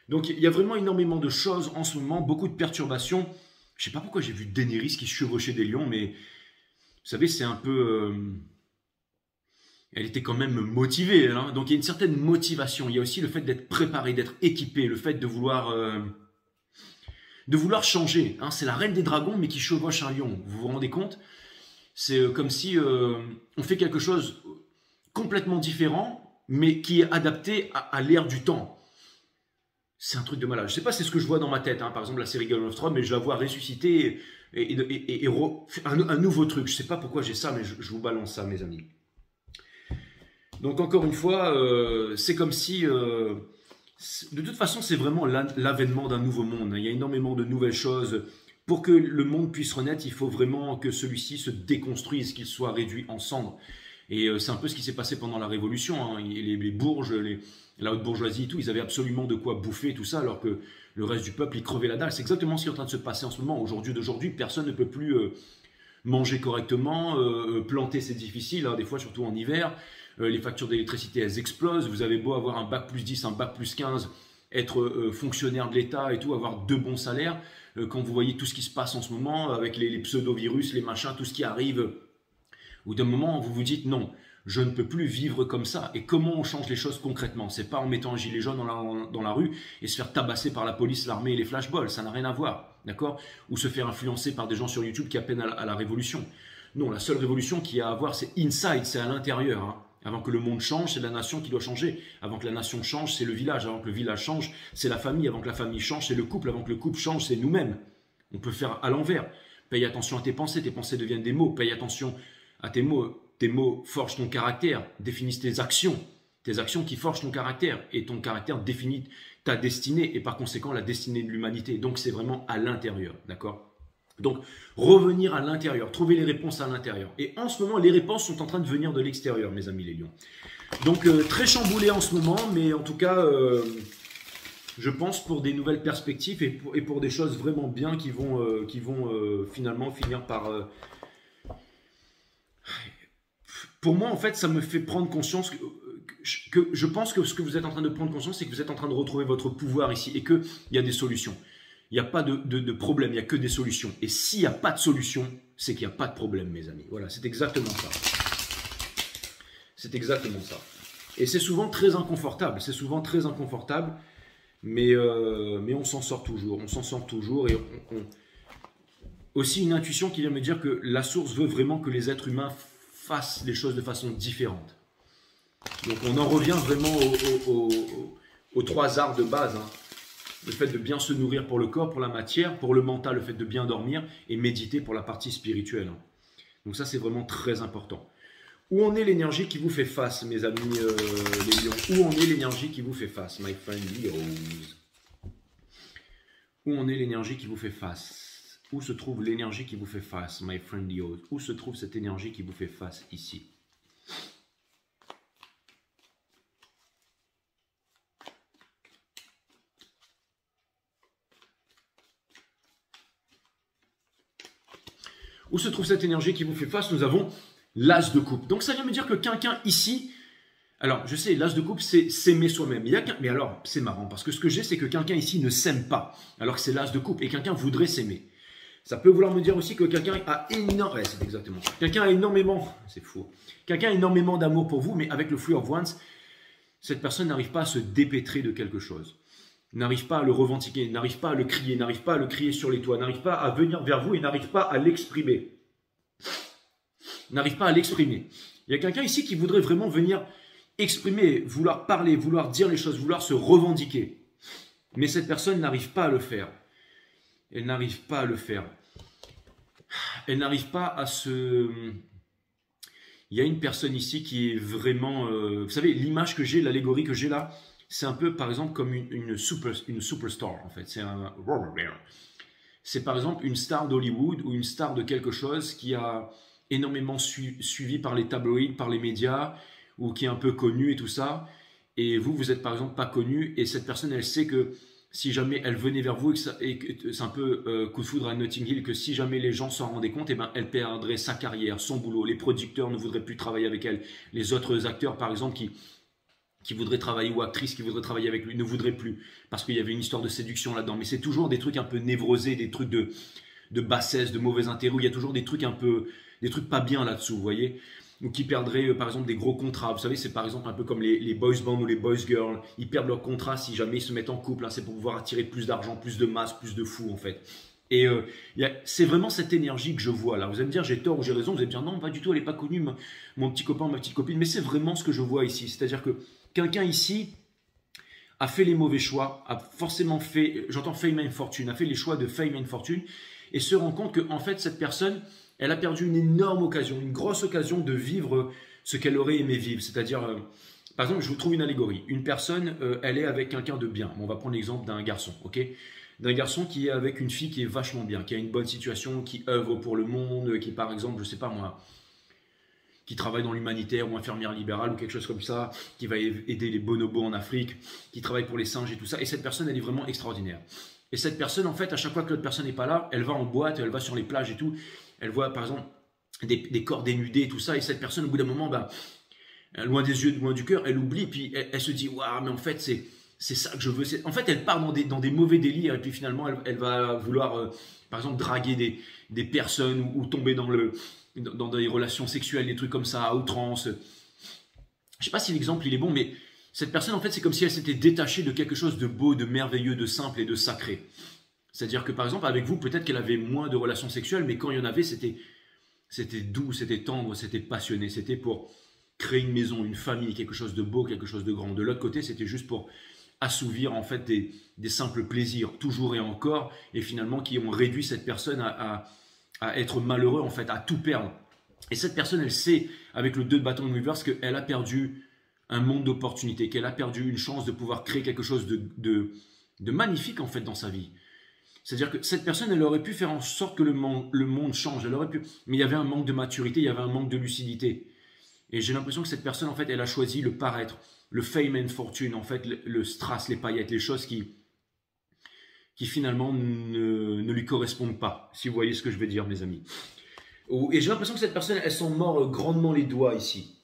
[SPEAKER 1] Donc il y a vraiment énormément de choses en ce moment, beaucoup de perturbations. Je ne sais pas pourquoi j'ai vu Daenerys qui chevauchait des lions, mais vous savez, c'est un peu... elle était quand même motivée. Hein, donc il y a une certaine motivation. Il y a aussi le fait d'être préparé, d'être équipé, le fait de vouloir changer. Hein, c'est la reine des dragons, mais qui chevauche un lion. Vous vous rendez compte? C'est comme si on fait quelque chose complètement différent, mais qui est adapté à l'ère du temps. C'est un truc de malade. Je ne sais pas, c'est ce que je vois dans ma tête. Hein. Par exemple, la série Game of Thrones, mais je la vois ressusciter un nouveau truc. Je ne sais pas pourquoi j'ai ça, mais je vous balance ça, mes amis. Donc, encore une fois, c'est comme si... de toute façon, c'est vraiment l'avènement d'un nouveau monde. Il y a énormément de nouvelles choses. Pour que le monde puisse renaître, il faut vraiment que celui-ci se déconstruise, qu'il soit réduit en cendres. Et c'est un peu ce qui s'est passé pendant la Révolution. Hein. Les bourges, la haute bourgeoisie et tout, ils avaient absolument de quoi bouffer tout ça, alors que le reste du peuple, il crevait la dalle. C'est exactement ce qui est en train de se passer en ce moment. D'aujourd'hui, personne ne peut plus manger correctement, planter c'est difficile, hein, des fois surtout en hiver. Les factures d'électricité, elles explosent. Vous avez beau avoir un bac plus 10, un bac plus 15, être fonctionnaire de l'État et tout, avoir de bons salaires. Quand vous voyez tout ce qui se passe en ce moment, avec les pseudo-virus, les machins, tout ce qui arrive, au bout d'un moment, vous vous dites non, je ne peux plus vivre comme ça. Et comment on change les choses concrètement? C'est pas en mettant un gilet jaune dans la rue et se faire tabasser par la police, l'armée et les flashballs. Ça n'a rien à voir, d'accord? Ou se faire influencer par des gens sur YouTube qui appellent à la révolution. Non, la seule révolution qu'il y a à avoir, c'est inside, c'est à l'intérieur. Hein. Avant que le monde change, c'est la nation qui doit changer. Avant que la nation change, c'est le village. Avant que le village change, c'est la famille. Avant que la famille change, c'est le couple. Avant que le couple change, c'est nous-mêmes. On peut faire à l'envers. Paye attention à tes pensées deviennent des mots. Paye attention à tes mots. Tes mots forgent ton caractère, définissent tes actions qui forgent ton caractère, et ton caractère définit ta destinée, et par conséquent la destinée de l'humanité. Donc c'est vraiment à l'intérieur, d'accord? Donc, revenir à l'intérieur, trouver les réponses à l'intérieur. Et en ce moment, les réponses sont en train de venir de l'extérieur, mes amis les lions. Donc, très chamboulé en ce moment, mais en tout cas, je pense pour des nouvelles perspectives et pour des choses vraiment bien qui vont finalement finir par... Pour moi, en fait, ça me fait prendre conscience que je pense que ce que vous êtes en train de prendre conscience, c'est que vous êtes en train de retrouver votre pouvoir ici et qu'il y a des solutions. Il n'y a pas de problème, il n'y a que des solutions. Et s'il n'y a pas de solution, c'est qu'il n'y a pas de problème, mes amis. Voilà, c'est exactement ça. C'est exactement ça. Et c'est souvent très inconfortable. C'est souvent très inconfortable, mais on s'en sort toujours. On s'en sort toujours. Et aussi une intuition qui vient me dire que la source veut vraiment que les êtres humains fassent les choses de façon différente. Donc on en revient vraiment aux trois arts de base, hein. Le fait de bien se nourrir pour le corps, pour la matière, pour le mental, le fait de bien dormir et méditer pour la partie spirituelle. Donc ça, c'est vraiment très important. Où en est l'énergie qui vous fait face, mes amis les lions? Où en est l'énergie qui vous fait face, my friend Leos? Où en est l'énergie qui vous fait face? Où se trouve l'énergie qui vous fait face, my friend Leos? Où se trouve cette énergie qui vous fait face ici? Où se trouve cette énergie qui vous fait face? Nous avons l'as de coupe. Donc ça vient me dire que quelqu'un ici, alors je sais, l'as de coupe c'est s'aimer soi-même. Mais alors c'est marrant parce que ce que j'ai c'est que quelqu'un ici ne s'aime pas alors que c'est l'as de coupe et quelqu'un voudrait s'aimer. Ça peut vouloir me dire aussi que quelqu'un a énormément, c'est exactement ça. Quelqu'un a énormément, c'est fou. Quelqu'un a énormément d'amour pour vous, mais avec le Three of Wands, cette personne n'arrive pas à se dépêtrer de quelque chose. N'arrive pas à le revendiquer, n'arrive pas à le crier sur les toits, n'arrive pas à venir vers vous et n'arrive pas à l'exprimer. N'arrive pas à l'exprimer. Il y a quelqu'un ici qui voudrait vraiment venir exprimer, vouloir parler, vouloir dire les choses, vouloir se revendiquer. Mais cette personne n'arrive pas à le faire. Elle n'arrive pas à le faire. Elle n'arrive pas à se... Il y a une personne ici qui est vraiment... vous savez, l'image que j'ai, l'allégorie que j'ai là, c'est un peu, par exemple, comme une superstar, en fait. C'est par exemple une star d'Hollywood ou une star de quelque chose qui a énormément suivi par les tabloïds, par les médias, ou qui est un peu connu et tout ça. Et vous, vous êtes par exemple pas connu, et cette personne, elle sait que si jamais elle venait vers vous, et que c'est un peu coup de foudre à Notting Hill, que si jamais les gens s'en rendaient compte, eh ben, elle perdrait sa carrière, son boulot, les producteurs ne voudraient plus travailler avec elle, les autres acteurs, par exemple, qui voudraient travailler, ou actrices qui voudraient travailler avec lui, ne voudraient plus, parce qu'il y avait une histoire de séduction là-dedans. Mais c'est toujours des trucs un peu névrosés, des trucs de bassesse, de mauvais intérêt, il y a toujours des trucs un peu, des trucs pas bien là-dessous, vous voyez. Ou qui perdraient par exemple des gros contrats. Vous savez, c'est par exemple un peu comme les boys bands ou les boys girls. Ils perdent leur contrat si jamais ils se mettent en couple. Hein, c'est pour pouvoir attirer plus d'argent, plus de masse, plus de fous en fait. Et c'est vraiment cette énergie que je vois là. Vous allez me dire j'ai tort ou j'ai raison. Vous allez me dire non, pas du tout, elle n'est pas connue, mon petit copain, ma petite copine. Mais c'est vraiment ce que je vois ici. C'est-à-dire que quelqu'un ici a fait les mauvais choix, a forcément fait, j'entends fame and fortune, a fait les choix de fame and fortune et se rend compte que en fait cette personne, elle a perdu une énorme occasion, une grosse occasion de vivre ce qu'elle aurait aimé vivre. C'est-à-dire, par exemple, je vous trouve une allégorie. Une personne, elle est avec quelqu'un de bien. On va prendre l'exemple d'un garçon, ok? D'un garçon qui est avec une fille qui est vachement bien, qui a une bonne situation, qui œuvre pour le monde, qui par exemple, je sais pas moi, qui travaille dans l'humanitaire ou infirmière libérale ou quelque chose comme ça, qui va aider les bonobos en Afrique, qui travaille pour les singes et tout ça. Et cette personne, elle est vraiment extraordinaire. Et cette personne, en fait, à chaque fois que l'autre personne n'est pas là, elle va en boîte, elle va sur les plages et tout. Elle voit, par exemple, des corps dénudés et tout ça. Et cette personne, au bout d'un moment, ben, loin des yeux, loin du cœur, elle oublie. Puis elle se dit, waouh, mais en fait, c'est ça que je veux. En fait, elle part dans des mauvais délires. Et puis finalement, elle va vouloir, par exemple, draguer des personnes ou tomber dans des relations sexuelles, des trucs comme ça, à outrance. Je ne sais pas si l'exemple il est bon, mais cette personne, en fait, c'est comme si elle s'était détachée de quelque chose de beau, de merveilleux, de simple et de sacré. C'est-à-dire que, par exemple, avec vous, peut-être qu'elle avait moins de relations sexuelles, mais quand il y en avait, c'était doux, c'était tendre, c'était passionné. C'était pour créer une maison, une famille, quelque chose de beau, quelque chose de grand. De l'autre côté, c'était juste pour assouvir, en fait, des simples plaisirs, toujours et encore, et finalement, qui ont réduit cette personne à être malheureux, en fait, à tout perdre. Et cette personne, elle sait, avec le 2 de bâton de reverse, qu'elle a perdu un monde d'opportunités, qu'elle a perdu une chance de pouvoir créer quelque chose de magnifique, en fait, dans sa vie. C'est-à-dire que cette personne, elle aurait pu faire en sorte que le monde change. Elle aurait pu, mais il y avait un manque de maturité, il y avait un manque de lucidité. Et j'ai l'impression que cette personne, en fait, elle a choisi le paraître, le fame and fortune, en fait, le strass, les paillettes, les choses qui finalement ne lui correspondent pas, si vous voyez ce que je veux dire, mes amis. Et j'ai l'impression que cette personne, elle s'en mord grandement les doigts ici.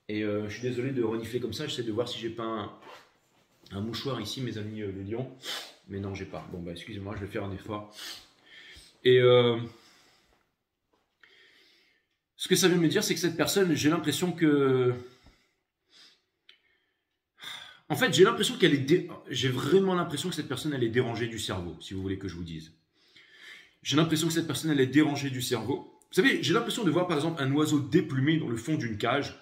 [SPEAKER 1] Et je suis désolé de renifler comme ça, j'essaie de voir si j'ai pas un mouchoir ici, mes amis les lions. Mais non, j'ai pas. Bon, bah excusez-moi, je vais faire un effort. Et ce que ça veut me dire, c'est que cette personne, j'ai l'impression que... En fait, j'ai l'impression qu'elle est... J'ai vraiment l'impression que cette personne, elle est dérangée du cerveau, si vous voulez que je vous dise. J'ai l'impression que cette personne, elle est dérangée du cerveau. Vous savez, j'ai l'impression de voir, par exemple, un oiseau déplumé dans le fond d'une cage,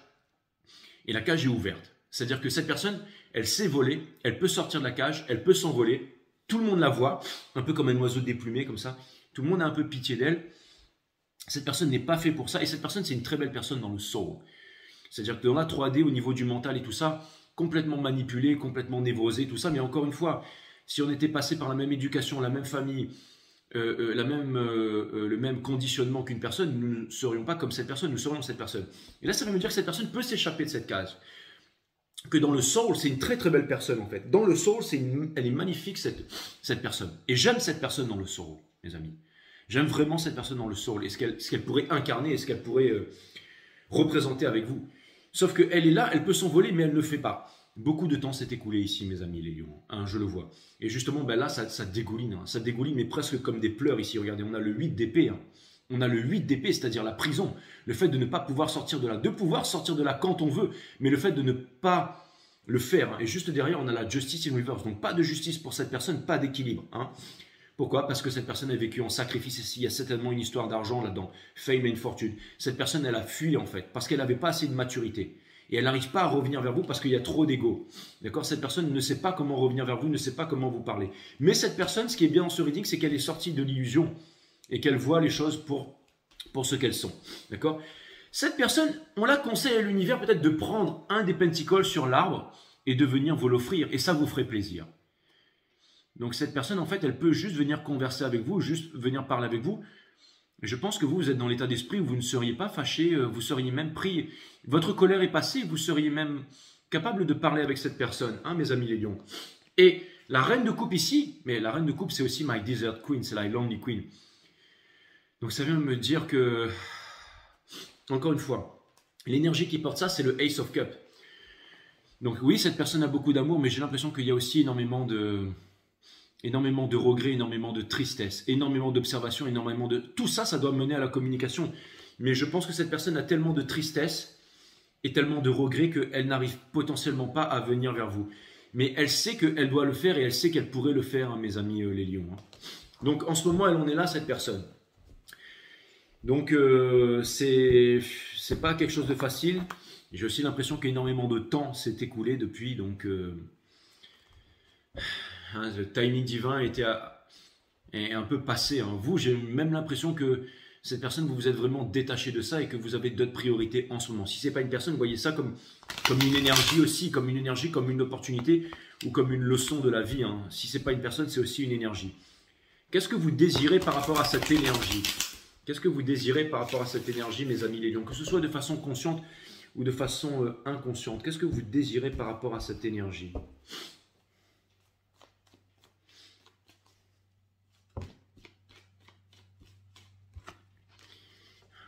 [SPEAKER 1] et la cage est ouverte. C'est-à-dire que cette personne, elle sait voler, elle peut sortir de la cage, elle peut s'envoler, tout le monde la voit, un peu comme un oiseau déplumé, comme ça. Tout le monde a un peu pitié d'elle. Cette personne n'est pas faite pour ça, et cette personne, c'est une très belle personne dans le soul. C'est-à-dire que dans la 3D, au niveau du mental et tout ça, complètement manipulé, complètement névrosé, tout ça, mais encore une fois, si on était passé par la même éducation, la même famille, le même conditionnement qu'une personne, nous ne serions pas comme cette personne, nous serions cette personne. Et là, ça veut me dire que cette personne peut s'échapper de cette case. Que dans le soul, c'est une très très belle personne en fait. Dans le soul, elle est magnifique cette personne. Et j'aime cette personne dans le soul, mes amis. J'aime vraiment cette personne dans le soul et ce qu'elle pourrait incarner et ce qu'elle pourrait représenter avec vous. Sauf qu'elle est là, elle peut s'envoler, mais elle ne le fait pas. Beaucoup de temps s'est écoulé ici, mes amis les lions, hein, je le vois. Et justement, ben là, ça dégouline, hein, ça dégouline, mais presque comme des pleurs ici. Regardez, on a le 8 d'épée. Hein. On a le 8 d'épée, c'est-à-dire la prison. Le fait de ne pas pouvoir sortir de là, de pouvoir sortir de là quand on veut, mais le fait de ne pas le faire. Hein. Et juste derrière, on a la justice in reverse. Donc pas de justice pour cette personne, pas d'équilibre. Hein. Pourquoi? Parce que cette personne a vécu en sacrifice ici. Il y a certainement une histoire d'argent là-dedans. Fame and fortune. Cette personne, elle a fui en fait, parce qu'elle n'avait pas assez de maturité. Et elle n'arrive pas à revenir vers vous parce qu'il y a trop d'ego. D'accord? Cette personne ne sait pas comment revenir vers vous, ne sait pas comment vous parler. Mais cette personne, ce qui est bien dans ce reading, c'est qu'elle est sortie de l'illusion et qu'elle voit les choses pour ce qu'elles sont. D'accord? Cette personne, on la conseille à l'univers peut-être de prendre un des pentacles sur l'arbre et de venir vous l'offrir. Et ça vous ferait plaisir. Donc cette personne, en fait, elle peut juste venir converser avec vous, juste venir parler avec vous. Je pense que vous êtes dans l'état d'esprit où vous ne seriez pas fâché, vous seriez même pris. Votre colère est passée, vous seriez même capable de parler avec cette personne, hein, mes amis les lions. Et la reine de coupe ici, mais la reine de coupe, c'est aussi my desert queen, c'est la lonely queen. Donc ça vient me dire que, encore une fois, l'énergie qui porte ça, c'est le Ace of Cup. Donc oui, cette personne a beaucoup d'amour, mais j'ai l'impression qu'il y a aussi énormément de regrets, énormément de tristesse, énormément d'observation, énormément de... Tout ça, ça doit mener à la communication. Mais je pense que cette personne a tellement de tristesse et tellement de regrets qu'elle n'arrive potentiellement pas à venir vers vous. Mais elle sait qu'elle doit le faire et elle sait qu'elle pourrait le faire, hein, mes amis les lions. Hein. Donc en ce moment, elle en est là, cette personne. Donc c'est pas quelque chose de facile. J'ai aussi l'impression qu'énormément de temps s'est écoulé depuis, donc... le timing divin est un peu passé. Hein. Vous, j'ai même l'impression que cette personne, vous vous êtes vraiment détaché de ça et que vous avez d'autres priorités en ce moment. Si ce n'est pas une personne, vous voyez ça comme une énergie aussi, comme une énergie, comme une opportunité ou comme une leçon de la vie. Hein. Si ce n'est pas une personne, c'est aussi une énergie. Qu'est-ce que vous désirez par rapport à cette énergie? Qu'est-ce que vous désirez par rapport à cette énergie, mes amis les lions? Que ce soit de façon consciente ou de façon inconsciente. Qu'est-ce que vous désirez par rapport à cette énergie?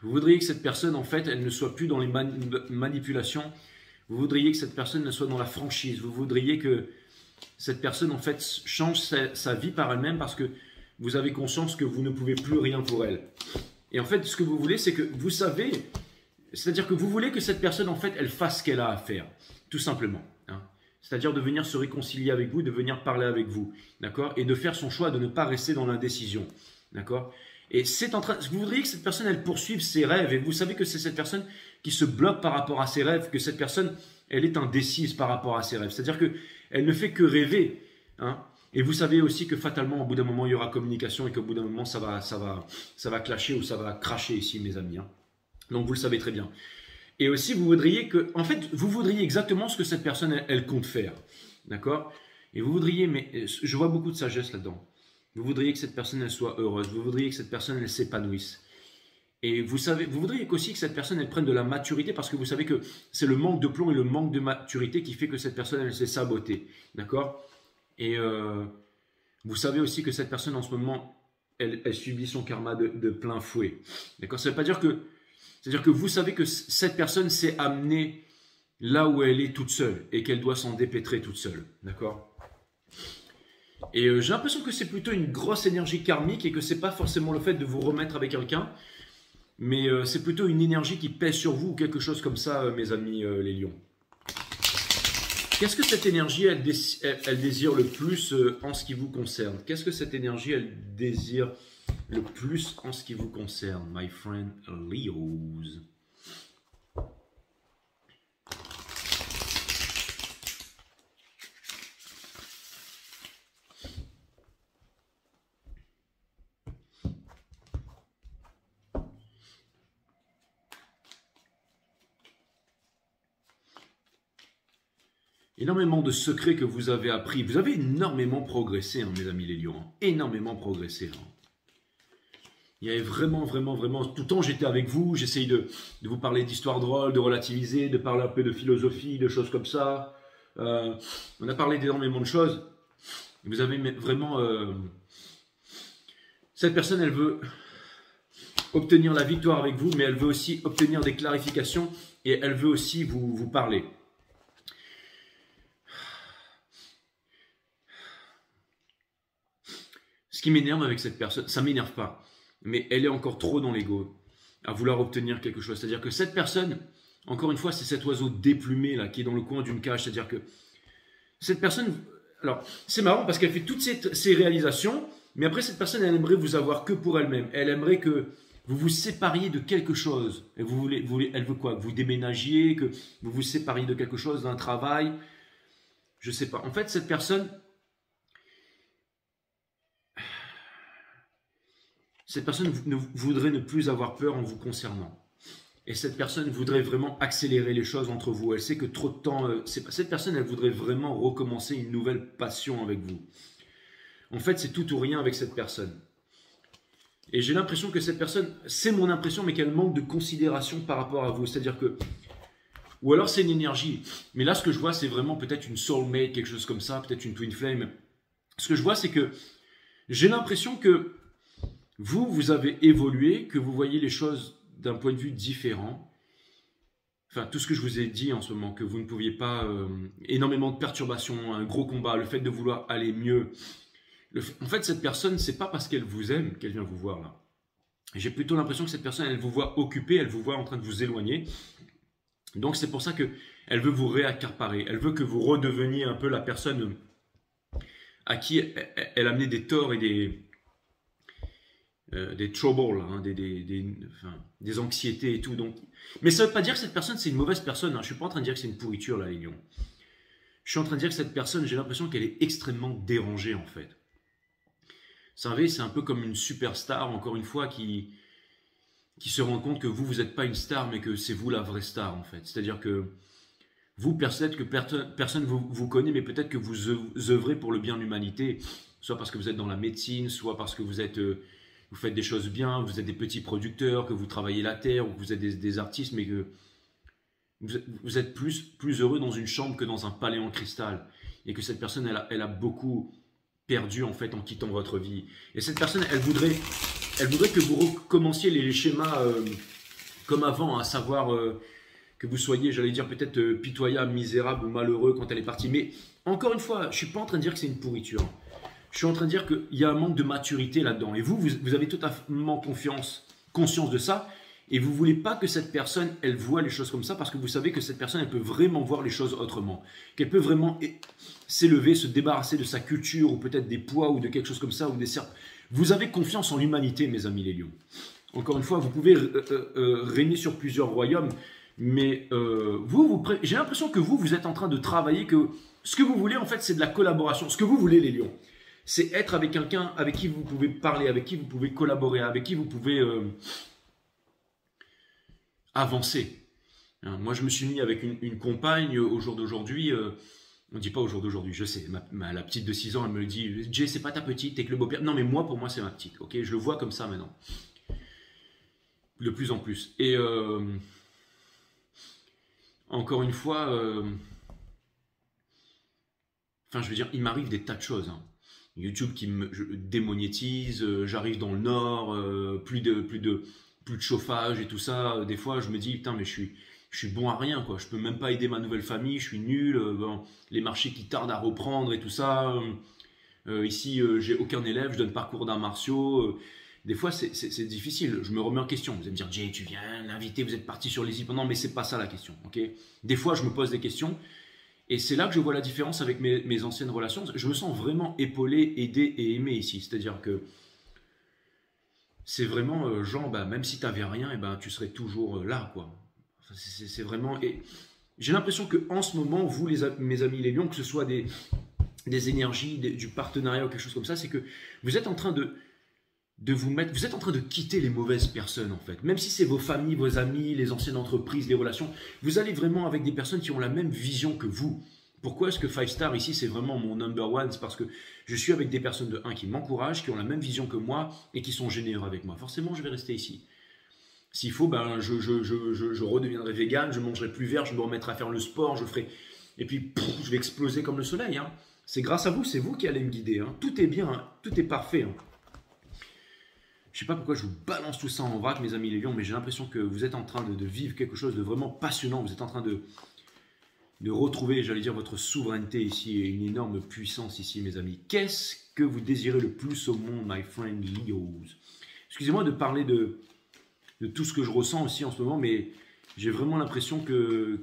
[SPEAKER 1] Vous voudriez que cette personne, en fait, elle ne soit plus dans les manipulations. Vous voudriez que cette personne ne soit dans la franchise. Vous voudriez que cette personne, en fait, change sa vie par elle-même parce que vous avez conscience que vous ne pouvez plus rien pour elle. Et en fait, ce que vous voulez, c'est que vous savez, c'est-à-dire que vous voulez que cette personne, en fait, elle fasse ce qu'elle a à faire, tout simplement. Hein. C'est-à-dire de venir se réconcilier avec vous, de venir parler avec vous, d'accord? Et de faire son choix, de ne pas rester dans l'indécision, d'accord? Et c'est en train, vous voudriez que cette personne, elle poursuive ses rêves, et vous savez que c'est cette personne qui se bloque par rapport à ses rêves, que cette personne, elle est indécise par rapport à ses rêves. C'est-à-dire qu'elle ne fait que rêver, hein. Et vous savez aussi que fatalement, au bout d'un moment, il y aura communication et qu'au bout d'un moment, ça va clasher ou ça va cracher ici, mes amis. Hein. Donc, vous le savez très bien. Et aussi, vous voudriez que, en fait, vous voudriez exactement ce que cette personne, elle compte faire. D'accord? Et vous voudriez, mais je vois beaucoup de sagesse là-dedans. Vous voudriez que cette personne elle soit heureuse. Vous voudriez que cette personne elle s'épanouisse. Et vous savez, vous voudriez aussi que cette personne elle prenne de la maturité parce que vous savez que c'est le manque de plomb et le manque de maturité qui fait que cette personne elle s'est sabotée. D'accord? Et vous savez aussi que cette personne en ce moment elle subit son karma de plein fouet. D'accord? Ça veut pas dire que. C'est-à-dire que vous savez que cette personne s'est amenée là où elle est toute seule et qu'elle doit s'en dépêtrer toute seule. D'accord? Et j'ai l'impression que c'est plutôt une grosse énergie karmique et que c'est pas forcément le fait de vous remettre avec quelqu'un, mais c'est plutôt une énergie qui pèse sur vous ou quelque chose comme ça, mes amis les lions. Qu'est-ce que cette énergie, elle désire le plus en ce qui vous concerne? Qu'est-ce que cette énergie, elle désire le plus en ce qui vous concerne, my friend Leos? Énormément de secrets que vous avez appris. Vous avez énormément progressé, hein, mes amis les lions. Hein. Énormément progressé. Hein. Il y avait vraiment, tout le temps j'étais avec vous, j'essaye de vous parler d'histoires drôles, de relativiser, de parler un peu de philosophie, de choses comme ça. On a parlé d'énormément de choses. Vous avez vraiment... cette personne, elle veut obtenir la victoire avec vous, mais elle veut aussi obtenir des clarifications et elle veut aussi vous parler. Ce qui m'énerve avec cette personne, ça ne m'énerve pas, mais elle est encore trop dans l'ego, à vouloir obtenir quelque chose. C'est-à-dire que cette personne, encore une fois, c'est cet oiseau déplumé là, qui est dans le coin d'une cage. C'est-à-dire que cette personne, alors c'est marrant parce qu'elle fait toutes ces réalisations, mais après cette personne, elle aimerait vous avoir que pour elle-même. Elle aimerait que vous vous sépariez de quelque chose. Et elle veut quoi? Que vous déménagiez, que vous vous sépariez de quelque chose, d'un travail. Je ne sais pas. En fait, cette personne... Cette personne voudrait ne plus avoir peur en vous concernant. Et cette personne voudrait vraiment accélérer les choses entre vous. Elle sait que trop de temps... cette personne, elle voudrait vraiment recommencer une nouvelle passion avec vous. En fait, c'est tout ou rien avec cette personne. Et j'ai l'impression que cette personne, c'est mon impression, mais qu'elle manque de considération par rapport à vous. C'est-à-dire que... Ou alors c'est une énergie. Mais là, ce que je vois, c'est vraiment peut-être une soulmate, quelque chose comme ça, peut-être une twin flame. Ce que je vois, c'est que j'ai l'impression que vous avez évolué, que vous voyez les choses d'un point de vue différent. Enfin, tout ce que je vous ai dit en ce moment, que vous ne pouviez pas... énormément de perturbations, un gros combat, le fait de vouloir aller mieux. En fait, cette personne, c'est pas parce qu'elle vous aime qu'elle vient vous voir là. J'ai plutôt l'impression que cette personne, elle vous voit occupé, elle vous voit en train de vous éloigner. Donc, c'est pour ça qu'elle veut vous réaccaparer. Elle veut que vous redeveniez un peu la personne à qui elle a amené des torts et des troubles, hein, des anxiétés et tout. Donc. Mais ça ne veut pas dire que cette personne, c'est une mauvaise personne. Hein. Je ne suis pas en train de dire que c'est une pourriture, là, les lions. Je suis en train de dire que cette personne, j'ai l'impression qu'elle est extrêmement dérangée, en fait. Vous savez, c'est un peu comme une superstar, encore une fois, qui se rend compte que vous n'êtes pas une star, mais que c'est vous la vraie star, en fait. C'est-à-dire que vous, peut-être que personne vous connaît, mais peut-être que vous œuvrez pour le bien de l'humanité, soit parce que vous êtes dans la médecine, soit parce que vous faites des choses bien, vous êtes des petits producteurs, que vous travaillez la terre, ou que vous êtes des artistes, mais que vous êtes plus heureux dans une chambre que dans un palais en cristal. Et que cette personne, elle a beaucoup perdu en fait en quittant votre vie. Et cette personne, elle voudrait que vous recommenciez les schémas comme avant, à savoir que vous soyez, j'allais dire peut-être pitoyable, misérable ou malheureux quand elle est partie. Mais encore une fois, je ne suis pas en train de dire que c'est une pourriture. Je suis en train de dire qu'il y a un manque de maturité là-dedans. Et vous avez totalement conscience de ça. Et vous ne voulez pas que cette personne, elle voit les choses comme ça parce que vous savez que cette personne, elle peut vraiment voir les choses autrement. Qu'elle peut vraiment s'élever, se débarrasser de sa culture ou peut-être des poids ou de quelque chose comme ça. Vous avez confiance en l'humanité, mes amis les lions. Encore une fois, vous pouvez régner sur plusieurs royaumes. Mais j'ai l'impression que vous êtes en train de travailler, que ce que vous voulez, en fait, c'est de la collaboration. Ce que vous voulez, les lions, c'est être avec quelqu'un avec qui vous pouvez parler, avec qui vous pouvez collaborer, avec qui vous pouvez avancer. Hein, moi, je me suis mis avec une compagne au jour d'aujourd'hui. On ne dit pas au jour d'aujourd'hui, je sais. La petite de 6 ans, elle me dit, Jay, c'est pas ta petite, t'es que le beau-père. Non, mais moi, pour moi, c'est ma petite. Ok, je le vois comme ça maintenant. De plus en plus. Et encore une fois, enfin, je veux dire, il m'arrive des tas de choses. Hein. YouTube qui me démonétise, j'arrive dans le nord, plus de chauffage et tout ça. Des fois, je me dis, putain, mais je suis bon à rien, quoi. Je peux même pas aider ma nouvelle famille, je suis nul. Bon, les marchés qui tardent à reprendre et tout ça. Ici, j'ai aucun élève, je donne pas cours d'arts martiaux. Des fois, c'est difficile. Je me remets en question. Vous allez me dire, Jay, tu viens, l'invité, vous êtes parti sur les hippos. Non, mais c'est pas ça la question, ok? Des fois, je me pose des questions. Et c'est là que je vois la différence avec mes anciennes relations. Je me sens vraiment épaulé, aidé et aimé ici. C'est-à-dire que c'est vraiment, genre, bah, même si tu n'avais rien, et ben, tu serais toujours là, quoi. Enfin, c'est vraiment... Et j'ai l'impression qu'en ce moment, vous, mes amis les lions, que ce soit des énergies, du partenariat ou quelque chose comme ça, c'est que vous êtes en train de vous mettre, vous êtes en train de quitter les mauvaises personnes en fait. Même si c'est vos familles, vos amis, les anciennes entreprises, les relations, vous allez vraiment avec des personnes qui ont la même vision que vous. Pourquoi est-ce que 5 Star ici c'est vraiment mon number one? C'est parce que je suis avec des personnes de 1 qui m'encouragent, qui ont la même vision que moi et qui sont généreux avec moi. Forcément je vais rester ici. S'il faut, ben, je redeviendrai vegan, je mangerai plus vert, je me remettrai à faire le sport, je ferai... Et puis je vais exploser comme le soleil. Hein. C'est grâce à vous, c'est vous qui allez me guider. Hein. Tout est bien, hein. Tout est parfait. Hein. Je ne sais pas pourquoi je vous balance tout ça en vrac, mes amis les lions, mais j'ai l'impression que vous êtes en train de vivre quelque chose de vraiment passionnant. Vous êtes en train de retrouver, j'allais dire, votre souveraineté ici et une énorme puissance ici, mes amis. Qu'est-ce que vous désirez le plus au monde, my friend Leos? Excusez-moi de parler de tout ce que je ressens aussi en ce moment, mais j'ai vraiment l'impression que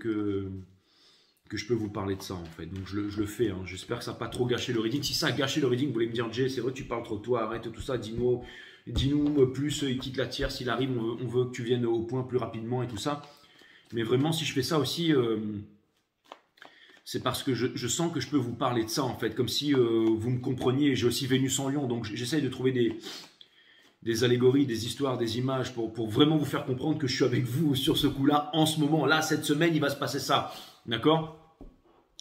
[SPEAKER 1] je peux vous parler de ça en fait. Donc je le fais. Hein. J'espère que ça n'a pas trop gâché le reading. Si ça a gâché le reading, vous voulez me dire, Jay, c'est vrai, tu parles trop de toi, arrête tout ça, dis-nous plus, il quitte la tierce, s'il arrive, on veut que tu viennes au point plus rapidement et tout ça. Mais vraiment, si je fais ça aussi, c'est parce que je sens que je peux vous parler de ça en fait, comme si vous me compreniez. J'ai aussi Vénus en Lion, donc j'essaye de trouver des allégories, des histoires, des images pour vraiment vous faire comprendre que je suis avec vous sur ce coup-là, en ce moment. Là, cette semaine, il va se passer ça. D'accord?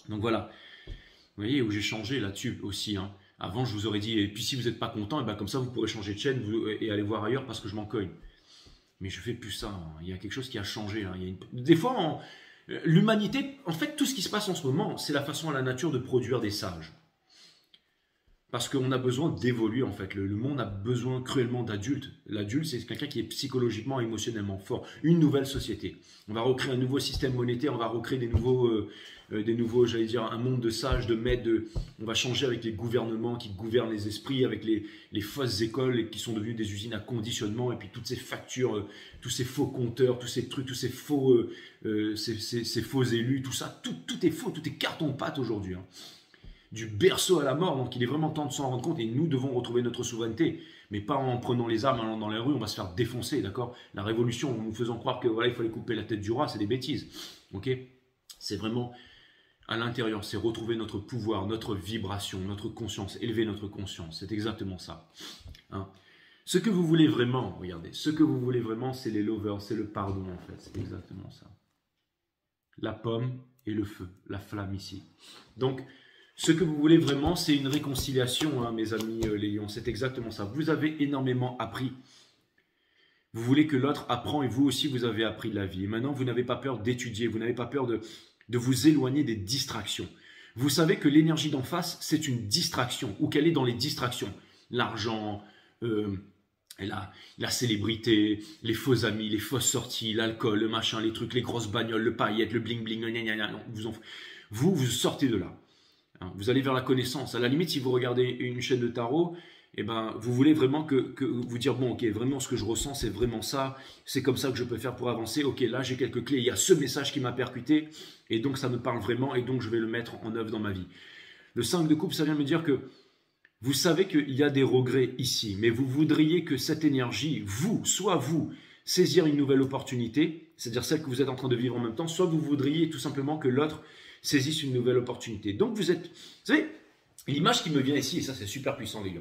[SPEAKER 1] Donc voilà. Vous voyez où j'ai changé là-dessus aussi. Hein. Avant, je vous aurais dit, et puis si vous n'êtes pas content, et ben comme ça, vous pourrez changer de chaîne et aller voir ailleurs parce que je m'en cogne. Mais je ne fais plus ça. Hein. Il y a quelque chose qui a changé. Là. Des fois, l'humanité, en fait, tout ce qui se passe en ce moment, c'est la façon à la nature de produire des sages. Parce qu'on a besoin d'évoluer en fait. Le monde a besoin cruellement d'adultes. L'adulte, c'est quelqu'un qui est psychologiquement, émotionnellement fort. Une nouvelle société. On va recréer un nouveau système monétaire, on va recréer des nouveaux, j'allais dire, un monde de sages, de maîtres. On va changer avec les gouvernements qui gouvernent les esprits, avec les fausses écoles qui sont devenues des usines à conditionnement, et puis toutes ces factures, tous ces faux compteurs, tous ces trucs, tous ces faux, ces faux élus, tout ça, tout est faux, tout est carton-pâte aujourd'hui. Hein. Du berceau à la mort, donc il est vraiment temps de s'en rendre compte et nous devons retrouver notre souveraineté, mais pas en prenant les armes, en allant dans les rues, on va se faire défoncer, d'accord? La révolution, en nous faisant croire que voilà, il fallait couper la tête du roi, c'est des bêtises, ok? C'est vraiment à l'intérieur, c'est retrouver notre pouvoir, notre vibration, notre conscience, élever notre conscience, c'est exactement ça. Hein? Ce que vous voulez vraiment, regardez, ce que vous voulez vraiment, c'est les lovers, c'est le pardon en fait, c'est exactement ça. La pomme et le feu, la flamme ici. Donc, ce que vous voulez vraiment, c'est une réconciliation, hein, mes amis les lions. C'est exactement ça. Vous avez énormément appris. Vous voulez que l'autre apprend et vous aussi, vous avez appris de la vie. Et maintenant, vous n'avez pas peur d'étudier. Vous n'avez pas peur de vous éloigner des distractions. Vous savez que l'énergie d'en face, c'est une distraction ou qu'elle est dans les distractions. L'argent, la célébrité, les faux amis, les fausses sorties, l'alcool, le machin, les trucs, les grosses bagnoles, le paillette, le bling-bling, vous sortez de là. Vous allez vers la connaissance. À la limite, si vous regardez une chaîne de tarot, eh ben, vous voulez vraiment que vous dire, bon, ok, vraiment ce que je ressens, c'est vraiment ça. C'est comme ça que je peux faire pour avancer. Ok, là, j'ai quelques clés. Il y a ce message qui m'a percuté. Et donc, ça me parle vraiment. Et donc, je vais le mettre en œuvre dans ma vie. Le 5 de coupe, ça vient me dire que vous savez qu'il y a des regrets ici. Mais vous voudriez que cette énergie, soit vous, saisir une nouvelle opportunité, c'est-à-dire celle que vous êtes en train de vivre en même temps, soit vous voudriez tout simplement que l'autre saisissent une nouvelle opportunité. Donc vous savez, l'image qui me vient ici, et ça c'est super puissant les gars,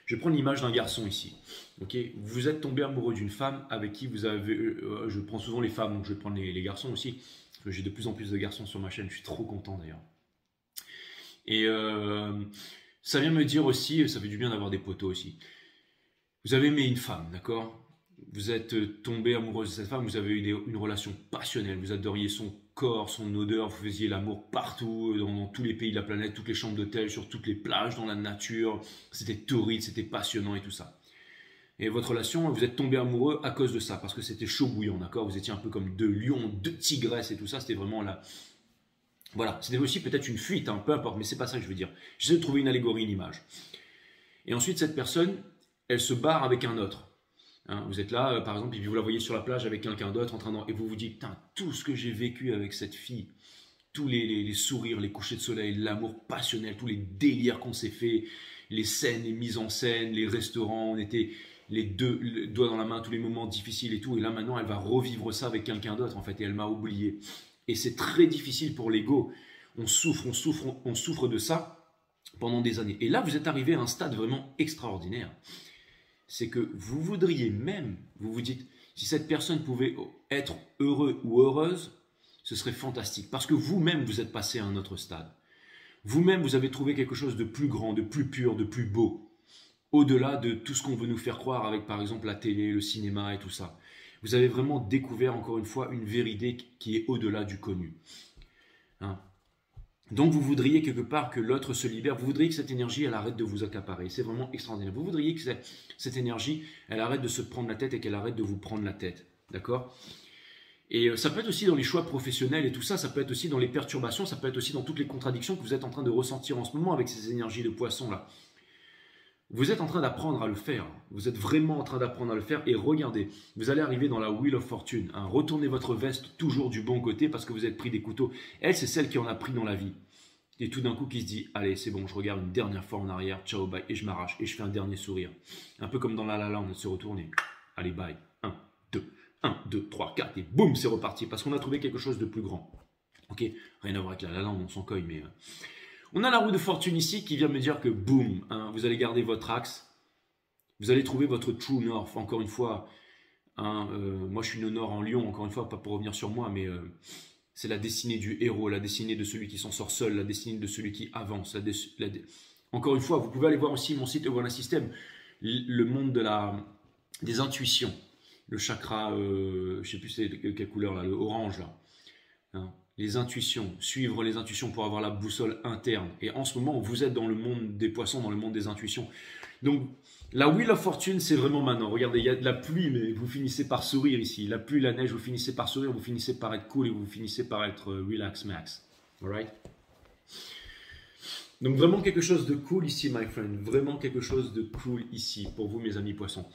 [SPEAKER 1] je prends l'image d'un garçon ici, ok, vous êtes tombé amoureux d'une femme avec qui vous avez, je prends souvent les femmes, donc je vais prendre les garçons aussi, parce que j'ai de plus en plus de garçons sur ma chaîne, je suis trop content d'ailleurs. Et ça vient me dire aussi, ça fait du bien d'avoir des poteaux aussi. Vous avez aimé une femme, d'accord? Vous êtes tombé amoureuse de cette femme, vous avez eu une relation passionnelle, vous adoriez son corps, son odeur, vous faisiez l'amour partout, dans tous les pays de la planète, toutes les chambres d'hôtel, sur toutes les plages, dans la nature. C'était torride, c'était passionnant et tout ça. Et votre relation, vous êtes tombé amoureux à cause de ça, parce que c'était chaud bouillant, d'accord? Vous étiez un peu comme deux lions, deux tigresses et tout ça, c'était vraiment là. Voilà, c'était aussi peut-être une fuite, hein, peu importe, mais c'est pas ça que je veux dire. J'essaie de trouver une allégorie, une image. Et ensuite, cette personne, elle se barre avec un autre. Hein, vous êtes là, par exemple, et puis vous la voyez sur la plage avec quelqu'un d'autre, et vous vous dites, putain, tout ce que j'ai vécu avec cette fille, tous les sourires, les couchers de soleil, l'amour passionnel, tous les délires qu'on s'est fait, les scènes, les mises en scène, les restaurants, on était les doigts dans la main, tous les moments difficiles et tout, et là maintenant, elle va revivre ça avec quelqu'un d'autre, en fait, et elle m'a oublié. Et c'est très difficile pour l'ego. On souffre de ça pendant des années. Et là, vous êtes arrivé à un stade vraiment extraordinaire. C'est que vous voudriez même, vous vous dites, si cette personne pouvait être heureux ou heureuse, ce serait fantastique. Parce que vous-même, vous êtes passé à un autre stade. Vous-même, vous avez trouvé quelque chose de plus grand, de plus pur, de plus beau. Au-delà de tout ce qu'on veut nous faire croire avec, par exemple, la télé, le cinéma et tout ça. Vous avez vraiment découvert, encore une fois, une vérité qui est au-delà du connu. Hein? Donc, vous voudriez quelque part que l'autre se libère. Vous voudriez que cette énergie, elle arrête de vous accaparer. C'est vraiment extraordinaire. Vous voudriez que cette énergie, elle arrête de se prendre la tête et qu'elle arrête de vous prendre la tête. D'accord? Et ça peut être aussi dans les choix professionnels et tout ça. Ça peut être aussi dans les perturbations. Ça peut être aussi dans toutes les contradictions que vous êtes en train de ressentir en ce moment avec ces énergies de poisson-là. Vous êtes en train d'apprendre à le faire. Vous êtes vraiment en train d'apprendre à le faire. Et regardez, vous allez arriver dans la Wheel of Fortune. Hein. Retournez votre veste toujours du bon côté parce que vous êtes pris des couteaux. Elle, c'est celle qui en a pris dans la vie. Et tout d'un coup, qui se dit, allez, c'est bon, je regarde une dernière fois en arrière, ciao, bye, et je m'arrache, et je fais un dernier sourire. Un peu comme dans La La Land, on se retourne et allez, bye, 1, 2, 3, 4, et boum, c'est reparti, parce qu'on a trouvé quelque chose de plus grand. Ok, rien à voir avec La La Land, on s'en cogne, mais... On a la roue de fortune ici qui vient me dire que boum, hein, vous allez garder votre axe, vous allez trouver votre true north, encore une fois, hein, moi je suis no nord en Lion, encore une fois, pas pour revenir sur moi, mais... c'est la destinée du héros, la destinée de celui qui s'en sort seul, la destinée de celui qui avance. Encore une fois, vous pouvez aller voir aussi mon site Ewana System, le monde des intuitions, le chakra, je ne sais plus c'est quelle couleur là, le orange là. Hein, les intuitions, suivre les intuitions pour avoir la boussole interne. Et en ce moment, vous êtes dans le monde des poissons, dans le monde des intuitions. Donc, la Wheel of Fortune, c'est vraiment maintenant. Regardez, il y a de la pluie, mais vous finissez par sourire ici. La pluie, la neige, vous finissez par sourire, vous finissez par être cool et vous finissez par être relax max. Alright? Donc, vraiment quelque chose de cool ici, my friend. Vraiment quelque chose de cool ici, pour vous, mes amis poissons.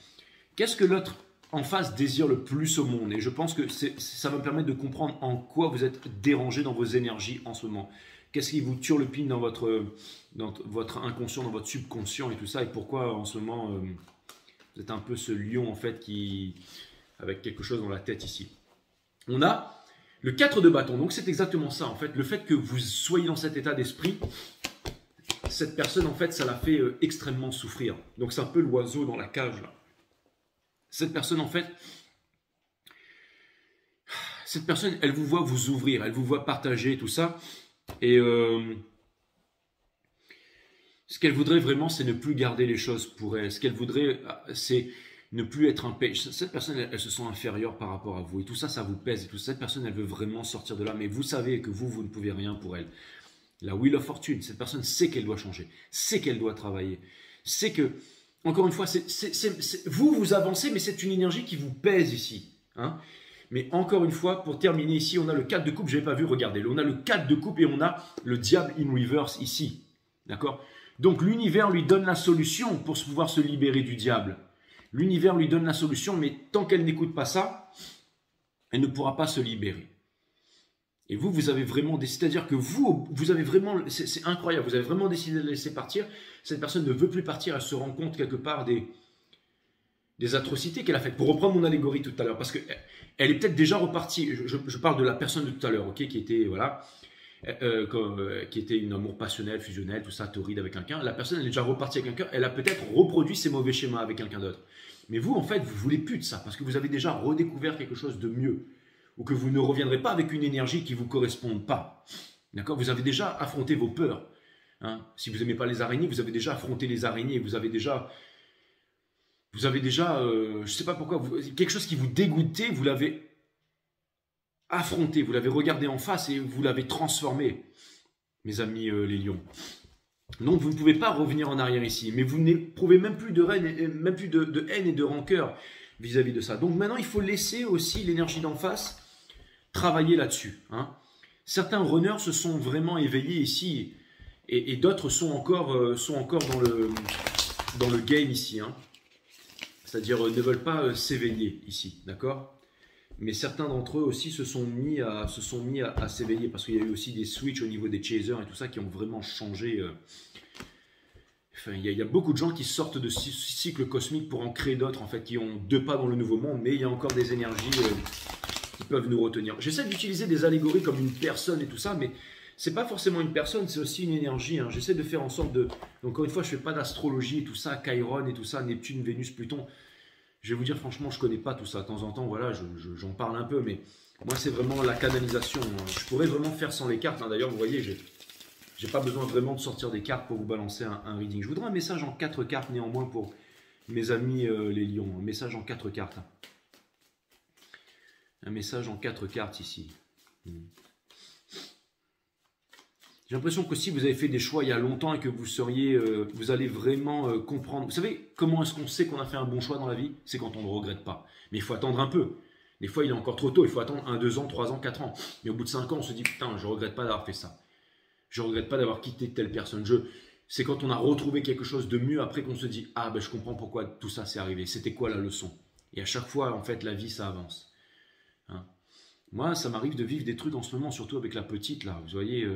[SPEAKER 1] Qu'est-ce que l'autre en face désire le plus au monde? Et je pense que ça va me permettre de comprendre en quoi vous êtes dérangé dans vos énergies en ce moment. Qu'est-ce qui vous turlupine dans votre inconscient, dans votre subconscient et tout ça, et pourquoi en ce moment vous êtes un peu ce lion en fait avec quelque chose dans la tête ici. On a le 4 de bâton, donc c'est exactement ça en fait, le fait que vous soyez dans cet état d'esprit, cette personne en fait ça la fait extrêmement souffrir, donc c'est un peu l'oiseau dans la cage là. Cette personne en fait, elle vous voit vous ouvrir, elle vous voit partager tout ça. Et ce qu'elle voudrait vraiment, c'est ne plus garder les choses pour elle. Ce qu'elle voudrait, c'est ne plus être un pêche. Cette personne, elle se sent inférieure par rapport à vous. Et tout ça, ça vous pèse. Et tout ça, cette personne, elle veut vraiment sortir de là. Mais vous savez que vous ne pouvez rien pour elle. La Wheel of Fortune, cette personne sait qu'elle doit changer. Sait qu'elle doit travailler. Sait que, encore une fois, vous avancez, mais c'est une énergie qui vous pèse ici. Hein. Mais encore une fois, pour terminer ici, on a le 4 de coupe, je n'avais pas vu, regardez. On a le 4 de coupe et on a le diable in reverse ici. D'accord? Donc l'univers lui donne la solution pour pouvoir se libérer du diable. L'univers lui donne la solution, mais tant qu'elle n'écoute pas ça, elle ne pourra pas se libérer. Et vous avez vraiment décidé, c'est-à-dire que vous avez vraiment, c'est incroyable, vous avez vraiment décidé de la laisser partir. Cette personne ne veut plus partir, elle se rend compte quelque part des atrocités qu'elle a faites. Pour reprendre mon allégorie tout à l'heure, parce qu'elle est peut-être déjà repartie, je parle de la personne de tout à l'heure, ok, qui était, voilà, qui était une amour passionnel, fusionnel, tout ça, torride avec quelqu'un. La personne, elle est déjà repartie avec quelqu'un, elle a peut-être reproduit ses mauvais schémas avec quelqu'un d'autre. Mais vous, en fait, vous voulez plus de ça, parce que vous avez déjà redécouvert quelque chose de mieux, ou que vous ne reviendrez pas avec une énergie qui ne vous corresponde pas. D'accord? Vous avez déjà affronté vos peurs. Hein. Si vous n'aimez pas les araignées, vous avez déjà affronté les araignées, vous avez déjà, je ne sais pas pourquoi, quelque chose qui vous dégoûtait, vous l'avez affronté, vous l'avez regardé en face et vous l'avez transformé, mes amis les lions. Donc vous ne pouvez pas revenir en arrière ici, mais vous n'éprouvez même plus de haine et de rancœur vis-à-vis de ça. Donc maintenant, il faut laisser aussi l'énergie d'en face travailler là-dessus. Hein. Certains runners se sont vraiment éveillés ici et d'autres sont encore dans le game ici. Hein. C'est-à-dire ne veulent pas s'éveiller ici, d'accord? Mais certains d'entre eux aussi se sont mis à s'éveiller parce qu'il y a eu aussi des switches au niveau des chasers et tout ça qui ont vraiment changé. Enfin, il y a beaucoup de gens qui sortent de cycles cosmiques pour en créer d'autres en fait, qui ont 2 pas dans le nouveau monde, mais il y a encore des énergies qui peuvent nous retenir. J'essaie d'utiliser des allégories comme une personne et tout ça, mais c'est pas forcément une personne, c'est aussi une énergie. Hein. J'essaie de faire en sorte de... Donc, encore une fois, je fais pas d'astrologie et tout ça, Chiron et tout ça, Neptune, Vénus, Pluton. Je vais vous dire franchement, je connais pas tout ça. De temps en temps, voilà, j'en parle un peu, mais moi, c'est vraiment la canalisation. Je pourrais vraiment faire sans les cartes. Hein. D'ailleurs, vous voyez, j'ai pas besoin vraiment de sortir des cartes pour vous balancer un reading. Je voudrais un message en 4 cartes néanmoins pour mes amis les lions. Un message en 4 cartes. Un message en 4 cartes ici. J'ai l'impression que si vous avez fait des choix il y a longtemps et que vous allez vraiment comprendre. Vous savez comment est-ce qu'on sait qu'on a fait un bon choix dans la vie? C'est quand on ne regrette pas. Mais il faut attendre un peu. Des fois, il est encore trop tôt. Il faut attendre 1, 2 ans, 3 ans, 4 ans. Mais au bout de 5 ans, on se dit putain, je ne regrette pas d'avoir fait ça. Je ne regrette pas d'avoir quitté telle personne. C'est quand on a retrouvé quelque chose de mieux après qu'on se dit ah ben je comprends pourquoi tout ça s'est arrivé. C'était quoi la leçon? Et à chaque fois, en fait, la vie, ça avance. Hein. Moi, ça m'arrive de vivre des trucs en ce moment, surtout avec la petite là. Vous voyez.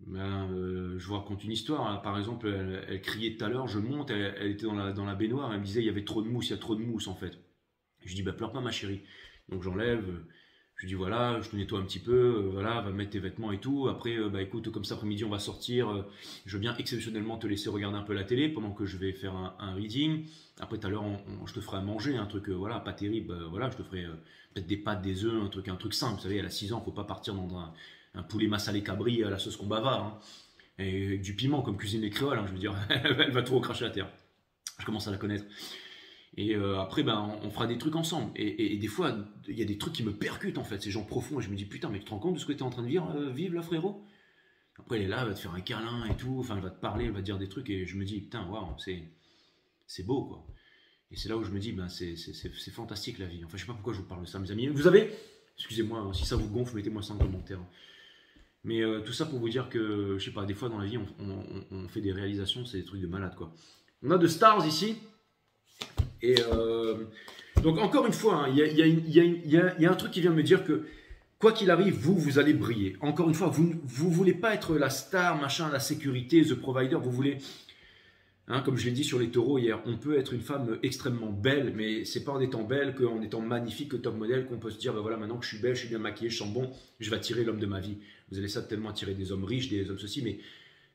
[SPEAKER 1] Je vous raconte une histoire. Hein. Par exemple, elle criait tout à l'heure, je monte, elle était dans la baignoire, elle me disait il y avait trop de mousse, il y a trop de mousse en fait. Je lui dis bah pleure pas ma chérie. Donc j'enlève, je lui dis voilà, je te nettoie un petit peu, voilà, va mettre tes vêtements et tout. Après, bah écoute, comme ça après-midi on va sortir. Je veux bien exceptionnellement te laisser regarder un peu la télé pendant que je vais faire un reading. Après tout à l'heure, je te ferai à manger, un truc voilà, pas terrible. Voilà, je te ferai peut-être des pâtes, des œufs, un truc simple. Vous savez, elle a 6 ans, faut pas partir dans un poulet massalé cabri à la sauce qu'on bavard. Hein. Et avec du piment, comme cuisine les créoles, hein, je veux dire, elle va tout recracher à terre. Je commence à la connaître. Et après, ben, on fera des trucs ensemble. Et des fois, il y a des trucs qui me percutent, en fait, ces gens profonds. Et je me dis, putain, mais tu te rends compte de ce que tu es en train de vivre là, frérot? Après, elle est là, elle va te faire un câlin et tout. Enfin, elle va te parler, elle va te dire des trucs. Et je me dis, putain, waouh, c'est beau, quoi. Et c'est là où je me dis, ben, c'est fantastique, la vie. Enfin, je sais pas pourquoi je vous parle de ça, mes amis. Vous avez, excusez-moi, hein, si ça vous gonfle, mettez-moi ça en commentaire. Mais tout ça pour vous dire que, je sais pas, des fois dans la vie, on fait des réalisations, c'est des trucs de malade, quoi. On a de stars ici. Et donc, encore une fois, il y a un truc qui vient me dire que, quoi qu'il arrive, vous allez briller. Encore une fois, vous ne voulez pas être la star, machin, la sécurité, the provider. Vous voulez, hein, comme je l'ai dit sur les taureaux hier, on peut être une femme extrêmement belle, mais c'est pas en étant belle, qu'en étant magnifique, que top modèle, qu'on peut se dire, ben voilà, maintenant que je suis belle, je suis bien maquillée, je sens bon, je vais attirer l'homme de ma vie. Vous allez certainement attirer des hommes riches, des hommes ceci, mais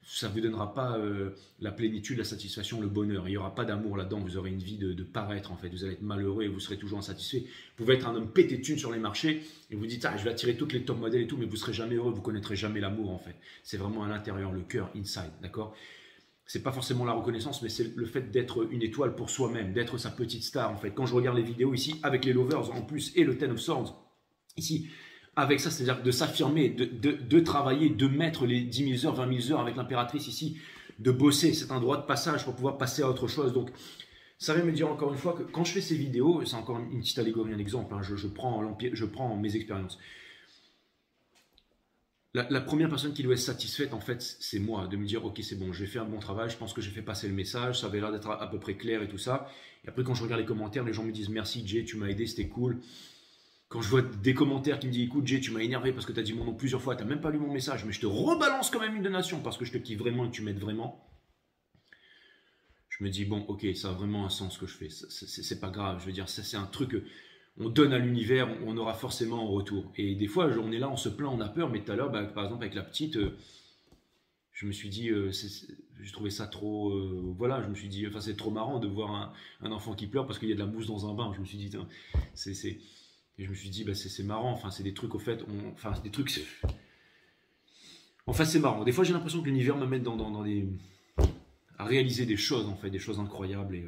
[SPEAKER 1] ça ne vous donnera pas la plénitude, la satisfaction, le bonheur. Il n'y aura pas d'amour là-dedans. Vous aurez une vie de paraître, en fait. Vous allez être malheureux et vous serez toujours insatisfait. Vous pouvez être un homme pété de thunes sur les marchés et vous dites, ah, je vais attirer toutes les top modèles et tout, mais vous ne serez jamais heureux, vous ne connaîtrez jamais l'amour, en fait. C'est vraiment à l'intérieur, le cœur, inside, d'accord? C'est pas forcément la reconnaissance, mais c'est le fait d'être une étoile pour soi-même, d'être sa petite star, en fait. Quand je regarde les vidéos ici, avec les Lovers en plus et le Ten of Swords, ici, avec ça, c'est-à-dire de s'affirmer, de travailler, de mettre les 10 000 heures, 20 000 heures avec l'impératrice ici, de bosser, c'est un droit de passage pour pouvoir passer à autre chose. Donc, ça vient me dire encore une fois que quand je fais ces vidéos, c'est encore une petite allégorie, un exemple, hein, je prends mes expériences. La première personne qui doit être satisfaite, en fait, c'est moi, de me dire, ok, c'est bon, j'ai fait un bon travail, je pense que j'ai fait passer le message, ça avait l'air d'être à peu près clair et tout ça. Et après, quand je regarde les commentaires, les gens me disent, merci Jay, tu m'as aidé, c'était cool. Quand je vois des commentaires qui me disent écoute Jay, tu m'as énervé parce que tu as dit mon nom plusieurs fois, tu n'as même pas lu mon message, mais je te rebalance quand même une donation parce que je te kiffe vraiment et que tu m'aides vraiment. Je me dis bon ok, ça a vraiment un sens ce que je fais, c'est pas grave, je veux dire c'est un truc on donne à l'univers, on aura forcément en retour. Et des fois on est là, on se plaint, on a peur, mais tout à l'heure bah, par exemple avec la petite, je me suis dit j'ai trouvé ça trop, voilà, je me suis dit enfin c'est trop marrant de voir un enfant qui pleure parce qu'il y a de la mousse dans un bain. Je me suis dit et je me suis dit, bah, c'est marrant, enfin, c'est des trucs, au fait, enfin, c'est des trucs, Enfin, c'est marrant. Des fois, j'ai l'impression que l'univers m'amène à réaliser des choses, en fait, des choses incroyables.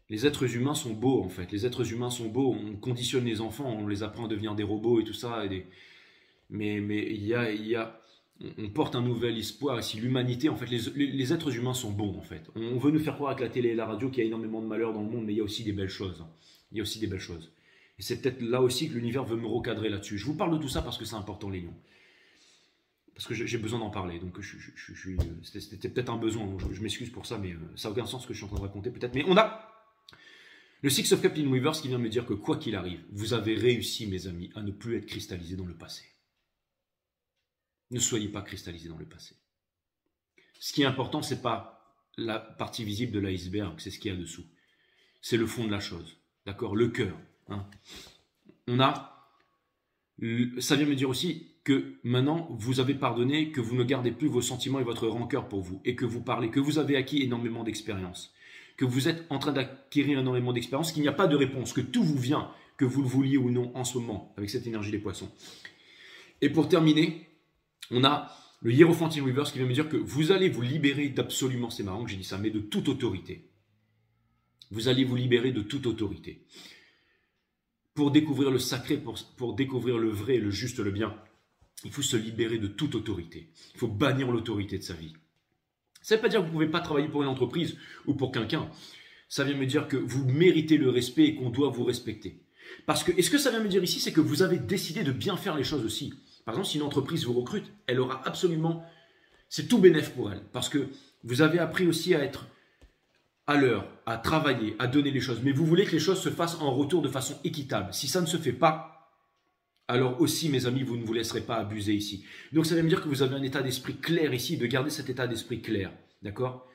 [SPEAKER 1] Les êtres humains sont beaux, en fait. Les êtres humains sont beaux. On conditionne les enfants, on les apprend à devenir des robots et tout ça. Mais on porte un nouvel espoir. Et si l'humanité, en fait, les êtres humains sont bons, en fait. On veut nous faire croire avec la télé et la radio qu'il y a énormément de malheur dans le monde, mais il y a aussi des belles choses. Il y a aussi des belles choses. Et c'est peut-être là aussi que l'univers veut me recadrer là-dessus. Je vous parle de tout ça parce que c'est important, les lions. Parce que j'ai besoin d'en parler. Donc, c'était peut-être un besoin. Donc je m'excuse pour ça, mais ça n'a aucun sens ce que je suis en train de raconter, peut-être. Mais on a le Six of Cups in Reverse qui vient me dire que quoi qu'il arrive, vous avez réussi, mes amis, à ne plus être cristallisé dans le passé. Ne soyez pas cristallisé dans le passé. Ce qui est important, ce n'est pas la partie visible de l'iceberg, c'est ce qu'il y a dessous. C'est le fond de la chose. D'accord? Le cœur. Hein. Ça vient me dire aussi que maintenant, vous avez pardonné, que vous ne gardez plus vos sentiments et votre rancœur pour vous, et que vous parlez, que vous avez acquis énormément d'expérience, que vous êtes en train d'acquérir énormément d'expérience, qu'il n'y a pas de réponse, que tout vous vient, que vous le vouliez ou non en ce moment, avec cette énergie des poissons. Et pour terminer, on a le Hierophant in Reverse qui vient me dire que vous allez vous libérer d'absolument, c'est marrant que j'ai dit ça, mais de toute autorité. Vous allez vous libérer de toute autorité. Pour découvrir le sacré, pour découvrir le vrai, le juste, le bien, il faut se libérer de toute autorité. Il faut bannir l'autorité de sa vie. Ça ne veut pas dire que vous ne pouvez pas travailler pour une entreprise ou pour quelqu'un. Ça vient me dire que vous méritez le respect et qu'on doit vous respecter. Parce que, et ce que ça vient me dire ici, c'est que vous avez décidé de bien faire les choses aussi. Par exemple, si une entreprise vous recrute, elle aura absolument... C'est tout bénéf pour elle. Parce que vous avez appris aussi à être à l'heure, à travailler, à donner les choses. Mais vous voulez que les choses se fassent en retour de façon équitable. Si ça ne se fait pas, alors aussi, mes amis, vous ne vous laisserez pas abuser ici. Donc, ça veut me dire que vous avez un état d'esprit clair ici, de garder cet état d'esprit clair. D'accord?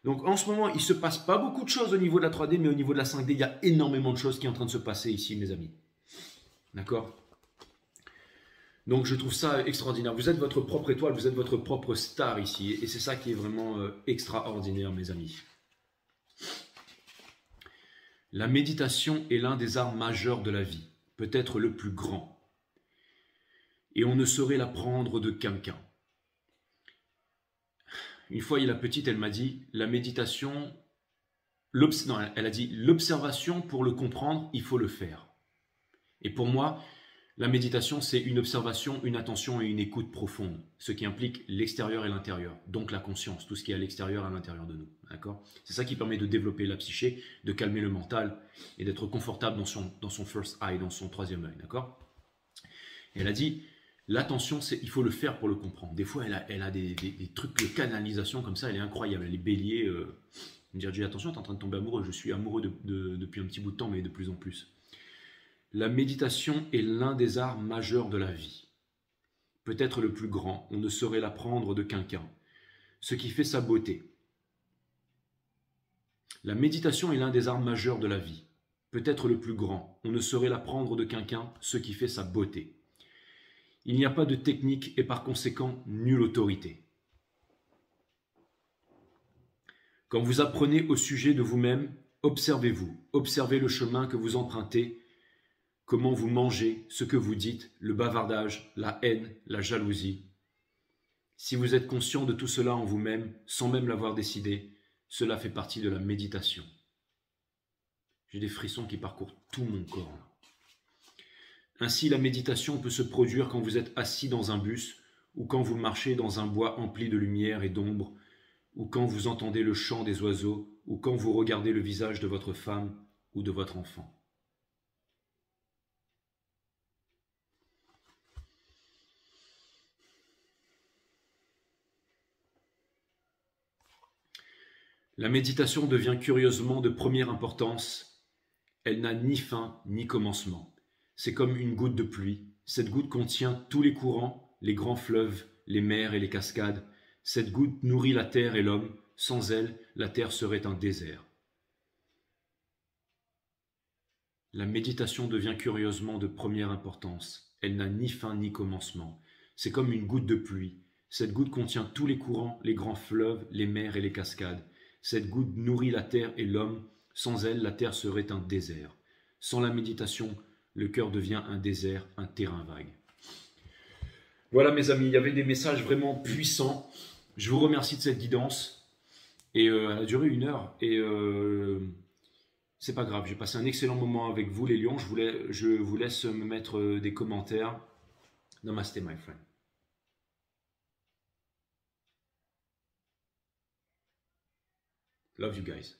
[SPEAKER 1] Donc, en ce moment, il ne se passe pas beaucoup de choses au niveau de la 3D, mais au niveau de la 5D, il y a énormément de choses qui sont en train de se passer ici, mes amis. D'accord? Donc, je trouve ça extraordinaire. Vous êtes votre propre étoile, vous êtes votre propre star ici. Et c'est ça qui est vraiment extraordinaire, mes amis. La méditation est l'un des arts majeurs de la vie, peut-être le plus grand. Et on ne saurait l'apprendre de quelqu'un. Une fois, la petite, elle m'a dit, la méditation, elle a dit, l'observation, pour le comprendre, il faut le faire. Et pour moi, la méditation, c'est une observation, une attention et une écoute profonde, ce qui implique l'extérieur et l'intérieur, donc la conscience, tout ce qui est à l'extérieur et à l'intérieur de nous. D'accord? C'est ça qui permet de développer la psyché, de calmer le mental et d'être confortable dans son first eye, dans son troisième œil. D'accord? Et elle a dit, l'attention, il faut le faire pour le comprendre. Des fois, elle a des trucs de canalisation comme ça, elle est incroyable. Elle est bélier. Me dire, dis attention, tu es en train de tomber amoureux. Je suis amoureux depuis un petit bout de temps, mais de plus en plus. La méditation est l'un des arts majeurs de la vie. Peut-être le plus grand, on ne saurait l'apprendre de quelqu'un. Ce qui fait sa beauté. La méditation est l'un des arts majeurs de la vie. Peut-être le plus grand, on ne saurait l'apprendre de quelqu'un, ce qui fait sa beauté. Il n'y a pas de technique et par conséquent nulle autorité. Quand vous apprenez au sujet de vous-même, observez-vous, observez le chemin que vous empruntez, comment vous mangez, ce que vous dites, le bavardage, la haine, la jalousie. Si vous êtes conscient de tout cela en vous-même, sans même l'avoir décidé, cela fait partie de la méditation. J'ai des frissons qui parcourent tout mon corps. Ainsi, la méditation peut se produire quand vous êtes assis dans un bus ou quand vous marchez dans un bois empli de lumière et d'ombre, ou quand vous entendez le chant des oiseaux, ou quand vous regardez le visage de votre femme ou de votre enfant. La méditation devient curieusement de première importance. Elle n'a ni fin ni commencement. C'est comme une goutte de pluie. Cette goutte contient tous les courants, les grands fleuves, les mers et les cascades. Cette goutte nourrit la terre et l'homme. Sans elle, la terre serait un désert. La méditation devient curieusement de première importance. Elle n'a ni fin ni commencement. C'est comme une goutte de pluie. Cette goutte contient tous les courants, les grands fleuves, les mers et les cascades. Cette goutte nourrit la terre et l'homme. Sans elle, la terre serait un désert. Sans la méditation, le cœur devient un désert, un terrain vague. Voilà mes amis, il y avait des messages vraiment puissants. Je vous remercie de cette guidance. Et elle a duré 1 heure. Et c'est pas grave, j'ai passé un excellent moment avec vous les lions. Je vous laisse me mettre des commentaires. Namaste my friend. Love you guys.